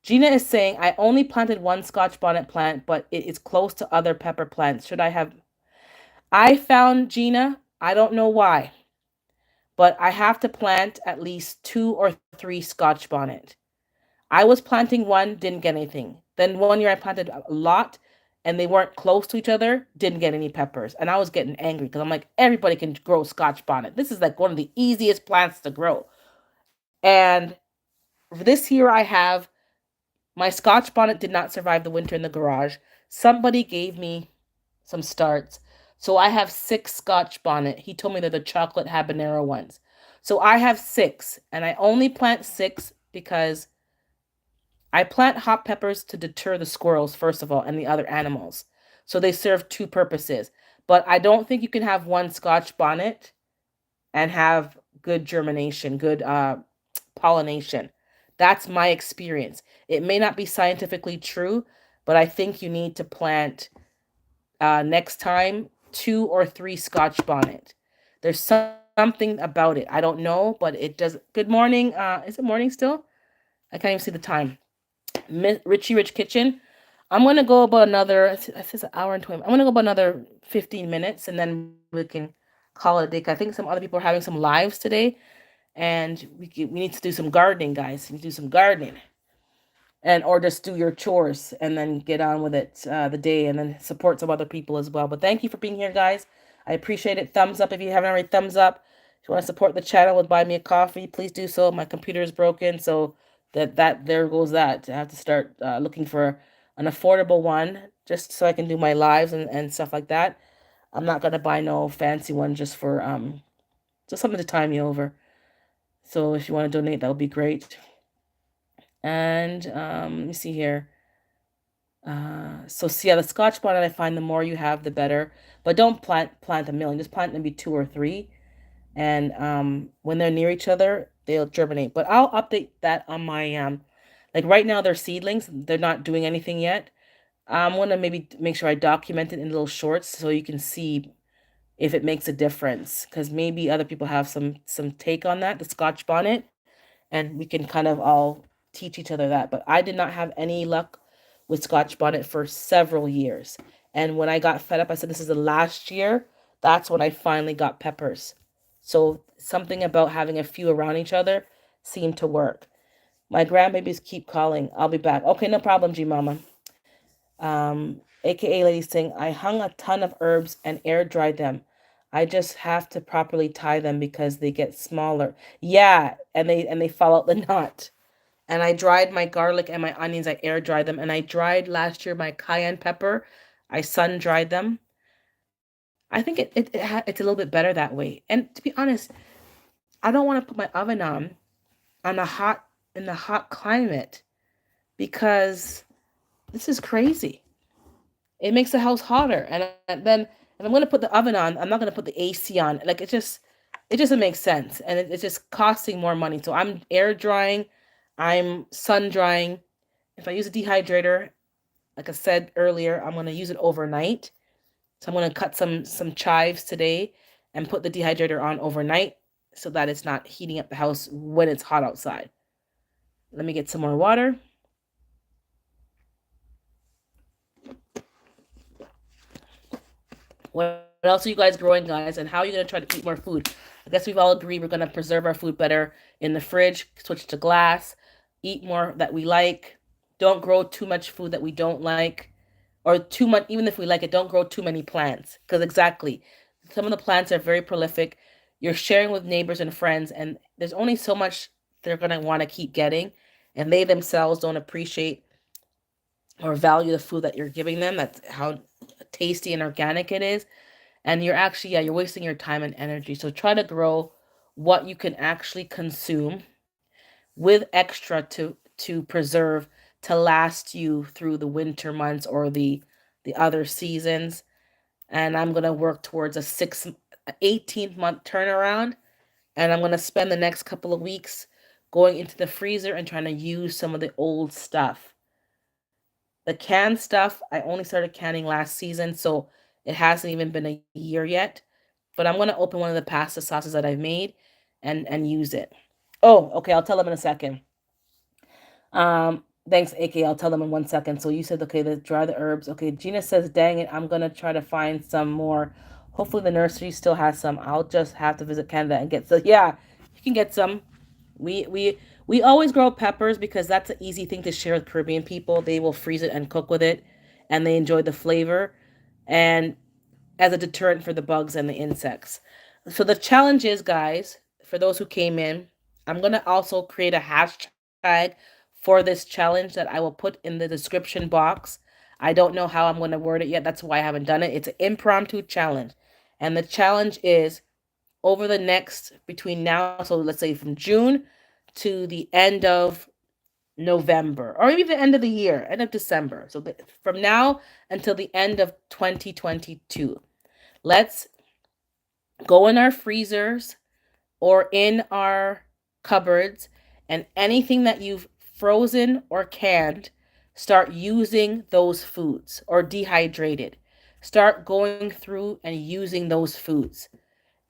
Gina is saying I only planted one Scotch bonnet plant, but it is close to other pepper plants. Should I have I found Gina, I don't know why, but I have to plant at least two or three Scotch bonnet. I was planting one, didn't get anything. Then one year I planted a lot and they weren't close to each other, didn't get any peppers. And I was getting angry because I'm like, everybody can grow Scotch bonnet. This is like one of the easiest plants to grow. And this year I have my Scotch bonnet did not survive the winter in the garage. Somebody gave me some starts. So I have six Scotch bonnet. He told me they're the chocolate habanero ones. So I have six, and I only plant six because I plant hot peppers to deter the squirrels, first of all, and the other animals. So they serve two purposes. But I don't think you can have one Scotch bonnet and have good germination, good pollination. That's my experience. It may not be scientifically true, but I think you need to plant next time two or three Scotch bonnet. There's something about it. I don't know, but it does. Good morning. Is it morning still? I can't even see the time. Richie Rich Kitchen. I'm gonna go about another. It says an hour and 20. I'm gonna go about another 15 minutes, and then we can call it a day. I think some other people are having some lives today, and we need to do some gardening, guys. We need to do some gardening, and or just do your chores and then get on with it the day, and then support some other people as well. But thank you for being here, guys. I appreciate it. Thumbs up if you haven't already. Thumbs up. If you want to support the channel with buy me a coffee, please do so. My computer is broken, so that there goes that. I have to start looking for an affordable one just so I can do my lives and stuff like that. I'm not gonna buy no fancy one just for just something to tie me over. So if you want to donate, that would be great. And let me see here. So see, yeah, the Scotch bonnet, I find the more you have, the better. But don't plant a million. Just plant maybe two or three, and when they're near each other, they'll germinate. But I'll update that on my like right now they're seedlings. They're not doing anything yet. I'm gonna maybe make sure I document it in little shorts so you can see if it makes a difference. Because maybe other people have some take on that, the Scotch bonnet, and we can kind of all teach each other that. But I did not have any luck with Scotch bonnet for several years. And when I got fed up, I said, this is the last year. That's when I finally got peppers. So something about having a few around each other seemed to work. My grandbabies keep calling. I'll be back. Okay, no problem, G Mama. AKA Lady Sing, I hung a ton of herbs and air dried them. I just have to properly tie them because they get smaller. Yeah, and they fall out the knot. And I dried my garlic and my onions. I air dried them, and I dried last year my cayenne pepper. I sun dried them. I think it's a little bit better that way. And to be honest, I don't want to put my oven on a hot in the hot climate because this is crazy. It makes the house hotter, and then if I'm going to put the oven on, I'm not going to put the AC on. Like it doesn't make sense, and it's just costing more money. So I'm air drying, I'm sun drying. If I use a dehydrator, like I said earlier, I'm going to use it overnight. So I'm going to cut some chives today and put the dehydrator on overnight so that it's not heating up the house when it's hot outside. Let me get some more water. What else are you guys growing, guys? And how are you going to try to eat more food? I guess we've all agreed we're going to preserve our food better in the fridge, switch to glass, eat more that we like. Don't grow too much food that we don't like, or too much, even if we like it, don't grow too many plants. Because exactly, some of the plants are very prolific. You're sharing with neighbors and friends, and there's only so much they're going to want to keep getting. And they themselves don't appreciate or value the food that you're giving them. That's how tasty and organic it is. And you're actually, yeah, you're wasting your time and energy. So try to grow what you can actually consume with extra to preserve to last you through the winter months or the other seasons. And I'm going to work towards a 18-month turnaround, and I'm going to spend the next couple of weeks going into the freezer and trying to use some of the old stuff. The canned stuff, I only started canning last season, so it hasn't even been a year yet. But I'm going to open one of the pasta sauces that I've made and use it. Oh, okay, I'll tell them in a second. Thanks, AK. I'll tell them in 1 second. So you said, okay, dry the herbs. Okay, Gina says, dang it, I'm gonna try to find some more. Hopefully the nursery still has some. I'll just have to visit Canada and get some. Yeah, you can get some. We we we always grow peppers because that's an easy thing to share with Caribbean people. They will freeze it and cook with it, and they enjoy the flavor. And as a deterrent for the bugs and the insects. So the challenge is, guys, for those who came in, I'm going to also create a hashtag for this challenge that I will put in the description box. I don't know how I'm going to word it yet. That's why I haven't done it. It's an impromptu challenge. And the challenge is over the next, between now, so let's say from June to the end of November, or even the end of the year, end of December. So from now until the end of 2022, let's go in our freezers or in our cupboards, and anything that you've frozen or canned, start using those foods, or dehydrated. Start going through and using those foods.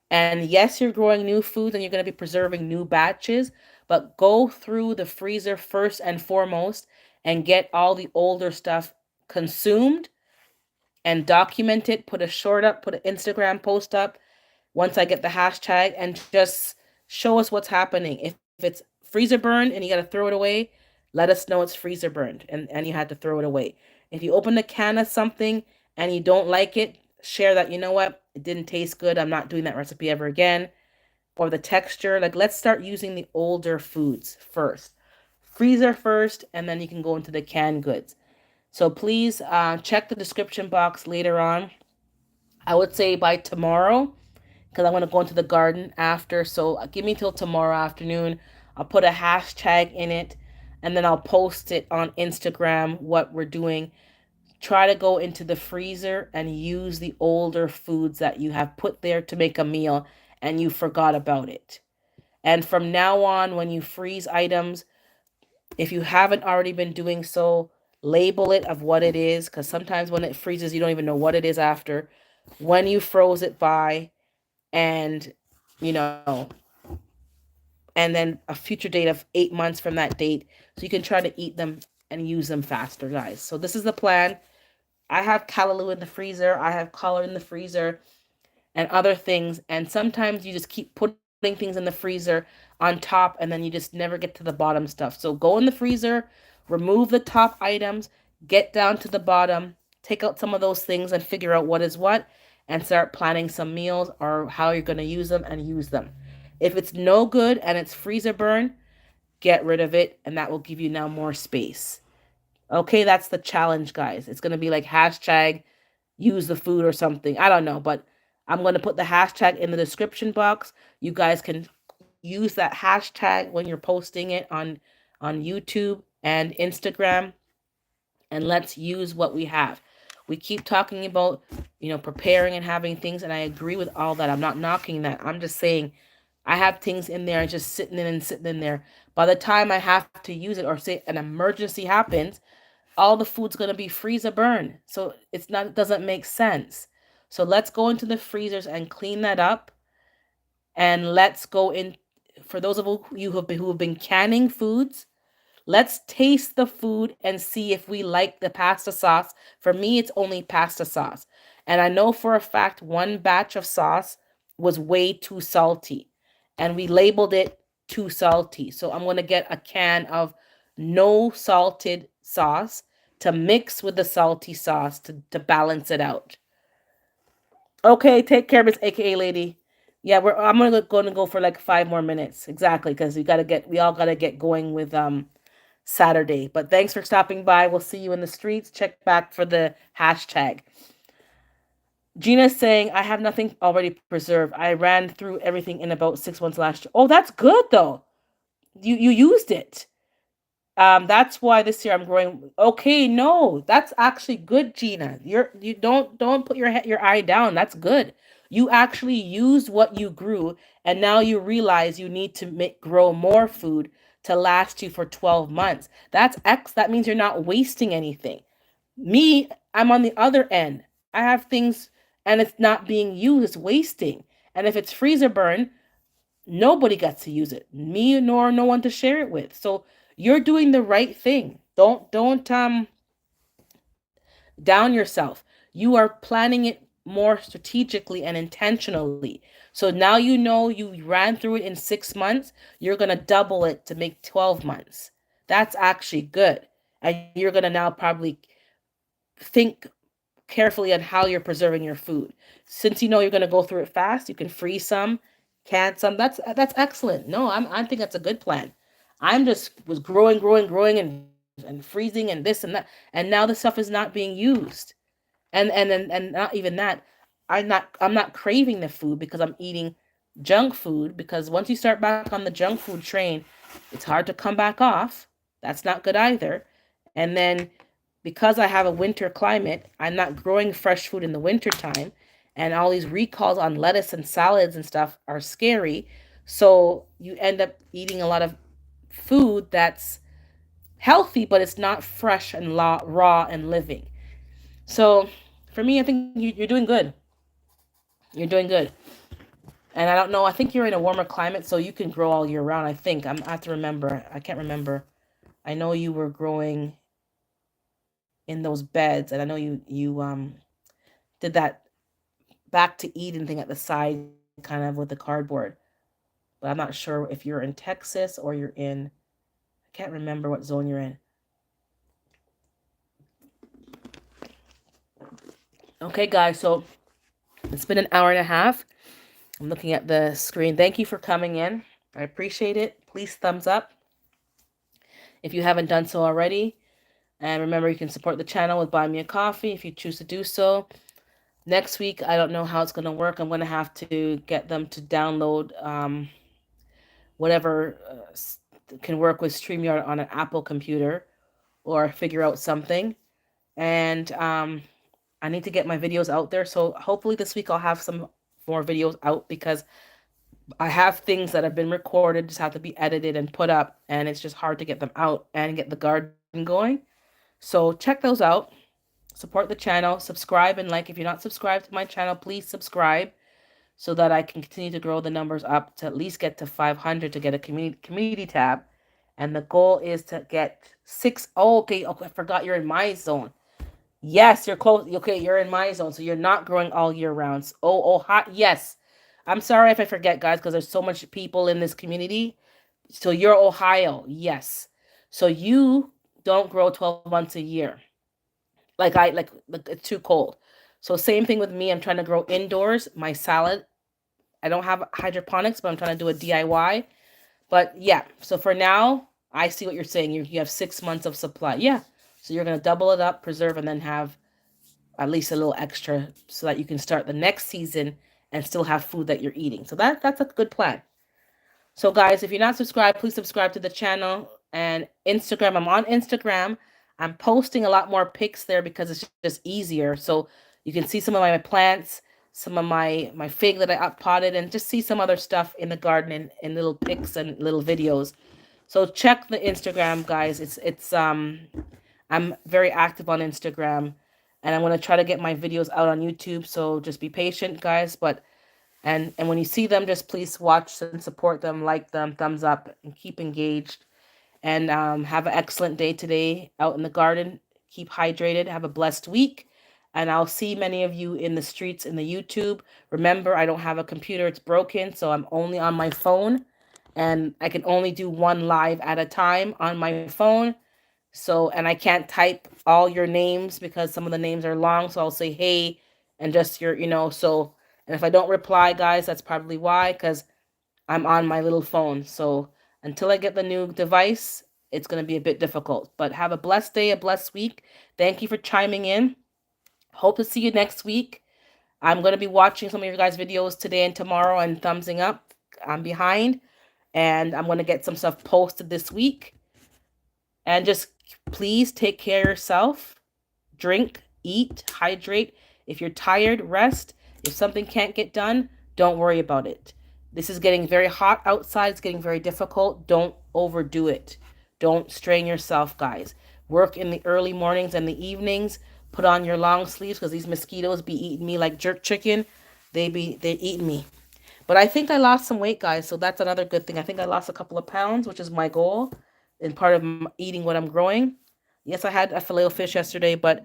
And yes, you're growing new foods and you're going to be preserving new batches, but go through the freezer first and foremost and get all the older stuff consumed and document it. Put a short up, put an Instagram post up once I get the hashtag, and just show us what's happening. If it's freezer burned and you got to throw it away, let us know it's freezer burned and you had to throw it away. If you open a can of something and you don't like it, share that, you know what, it didn't taste good. I'm not doing that recipe ever again. Or the texture. Like, let's start using the older foods first. Freezer first, and then you can go into the canned goods. So please check the description box later on. I would say by tomorrow, because I'm going to go into the garden after. So give me till tomorrow afternoon. I'll put a hashtag in it, and then I'll post it on Instagram what we're doing. Try to go into the freezer and use the older foods that you have put there to make a meal and you forgot about it. And from now on, when you freeze items, if you haven't already been doing so, label it of what it is, because sometimes when it freezes, you don't even know what it is after. When you froze it by, and you know, and then a future date of 8 months from that date, so you can try to eat them and use them faster, guys. So this is the plan. I have callaloo in the freezer, I have collard in the freezer, and other things. And sometimes you just keep putting things in the freezer on top, and then you just never get to the bottom stuff. So go in the freezer, remove the top items, get down to the bottom, take out some of those things and figure out what is what, and start planning some meals or how you're going to use them and use them. If it's no good and it's freezer burn, get rid of it, and that will give you now more space. Okay, that's the challenge, guys. It's going to be like hashtag use the food or something. I don't know, but I'm going to put the hashtag in the description box. You guys can use that hashtag when you're posting it on YouTube and Instagram, and let's use what we have. We keep talking about, preparing and having things, and I agree with all that. I'm not knocking that. I'm just saying I have things in there just sitting in and sitting in there. By the time I have to use it, or say an emergency happens, all the food's going to be freezer burn. So it doesn't make sense. So let's go into the freezers and clean that up. And let's go in, for those of you who have been canning foods, let's taste the food and see if we like the pasta sauce. For me, it's only pasta sauce. And I know for a fact one batch of sauce was way too salty. And we labeled it too salty. So I'm going to get a can of no salted sauce to mix with the salty sauce to balance it out. Okay, take care, Miss AKA lady. Yeah, I'm gonna go for like 5 more minutes. Exactly, because we all gotta get going with Saturday. But thanks for stopping by. We'll see you in the streets. Check back for the hashtag. Gina's saying, I have nothing already preserved. I ran through everything in about 6 months last year. Oh, that's good though. You used it. That's why this year I'm growing. Okay, no, that's actually good, Gina. You don't put your eye down. That's good. You actually used what you grew, and now you realize you need to grow more food to last you for 12 months. That means you're not wasting anything. Me, I'm on the other end. I have things and it's not being used, it's wasting. And if it's freezer burn, nobody gets to use it. Me nor no one to share it with. So you're doing the right thing. Don't down yourself. You are planning it more strategically and intentionally. So now you know you ran through it in 6 months, you're gonna double it to make 12 months. That's actually good. And you're gonna now probably think carefully on how you're preserving your food. Since you know you're going to go through it fast, you can freeze some, can some. That's excellent. No, I think that's a good plan. I'm just was growing and freezing and this and that, and now the stuff is not being used. And not even that. I'm not craving the food because I'm eating junk food, because once you start back on the junk food train, it's hard to come back off. That's not good either. And then because I have a winter climate, I'm not growing fresh food in the winter time, and all these recalls on lettuce and salads and stuff are scary. So you end up eating a lot of food that's healthy, but it's not fresh and raw and living. So for me, I think you're doing good. You're doing good. And I don't know. I think you're in a warmer climate, so you can grow all year round. I have to remember. I can't remember. I know you were growing in those beds, and I know you did that back to Eden thing at the side, kind of with the cardboard. But I'm not sure if you're in Texas or you're in. I can't remember what zone you're in. Okay, guys. So it's been an hour and a half. I'm looking at the screen. Thank you for coming in. I appreciate it. Please thumbs up if you haven't done so already. And remember, you can support the channel with Buy Me a Coffee if you choose to do so. Next week, I don't know how it's going to work. I'm going to have to get them to download whatever can work with StreamYard on an Apple computer, or figure out something. And I need to get my videos out there. So hopefully this week I'll have some more videos out, because I have things that have been recorded, just have to be edited and put up. And it's just hard to get them out and get the garden going. So check those out. Support the channel. Subscribe and like. If you're not subscribed to my channel, please subscribe, so that I can continue to grow the numbers up to at least get to 500 to get a community tab. And the goal is to get six. Oh, okay. Okay, I forgot you're in my zone. Yes, you're close. Okay, you're in my zone, so you're not growing all year round. Oh, hot. Yes. I'm sorry if I forget, guys, because there's so much people in this community. So you're Ohio. Yes. So you don't grow 12 months a year. Like it's too cold. So same thing with me. I'm trying to grow indoors. My salad, I don't have hydroponics, but I'm trying to do a DIY. But yeah, so for now, I see what you're saying. You have 6 months of supply. Yeah. So you're going to double it up, preserve, and then have at least a little extra, so that you can start the next season and still have food that you're eating. So that's a good plan. So, guys, if you're not subscribed, please subscribe to the channel. And Instagram, I'm on Instagram. I'm posting a lot more pics there because it's just easier. So you can see some of my plants, some of my fig that I potted, and just see some other stuff in the garden, in little pics and little videos. So check the Instagram, guys. It's I'm very active on Instagram, and I'm gonna try to get my videos out on YouTube. So just be patient, guys. But and when you see them, just please watch and support them, like them, thumbs up, and keep engaged. And have an excellent day today out in the garden. Keep hydrated. Have a blessed week. And I'll see many of you in the streets in the YouTube. Remember, I don't have a computer, it's broken, so I'm only on my phone. And I can only do one live at a time on my phone. So, and I can't type all your names because some of the names are long. So I'll say, hey, and just so, and if I don't reply, guys, that's probably why, because I'm on my little phone. So until I get the new device, it's going to be a bit difficult. But have a blessed day, a blessed week. Thank you for chiming in. Hope to see you next week. I'm going to be watching some of your guys' videos today and tomorrow and thumbsing up. I'm behind. And I'm going to get some stuff posted this week. And just please take care of yourself. Drink, eat, hydrate. If you're tired, rest. If something can't get done, don't worry about it. This is getting very hot outside. It's getting very difficult. Don't overdo it. Don't strain yourself, guys. Work in the early mornings and the evenings. Put on your long sleeves because these mosquitoes be eating me like jerk chicken. They eat me. But I think I lost some weight, guys. So that's another good thing. I think I lost a couple of pounds, which is my goal and part of eating what I'm growing. Yes, I had a filet of fish yesterday, but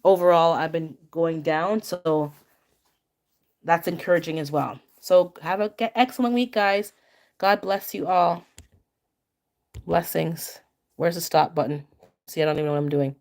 overall I've been going down. So that's encouraging as well. So have an excellent week, guys. God bless you all. Blessings. Where's the stop button? See, I don't even know what I'm doing.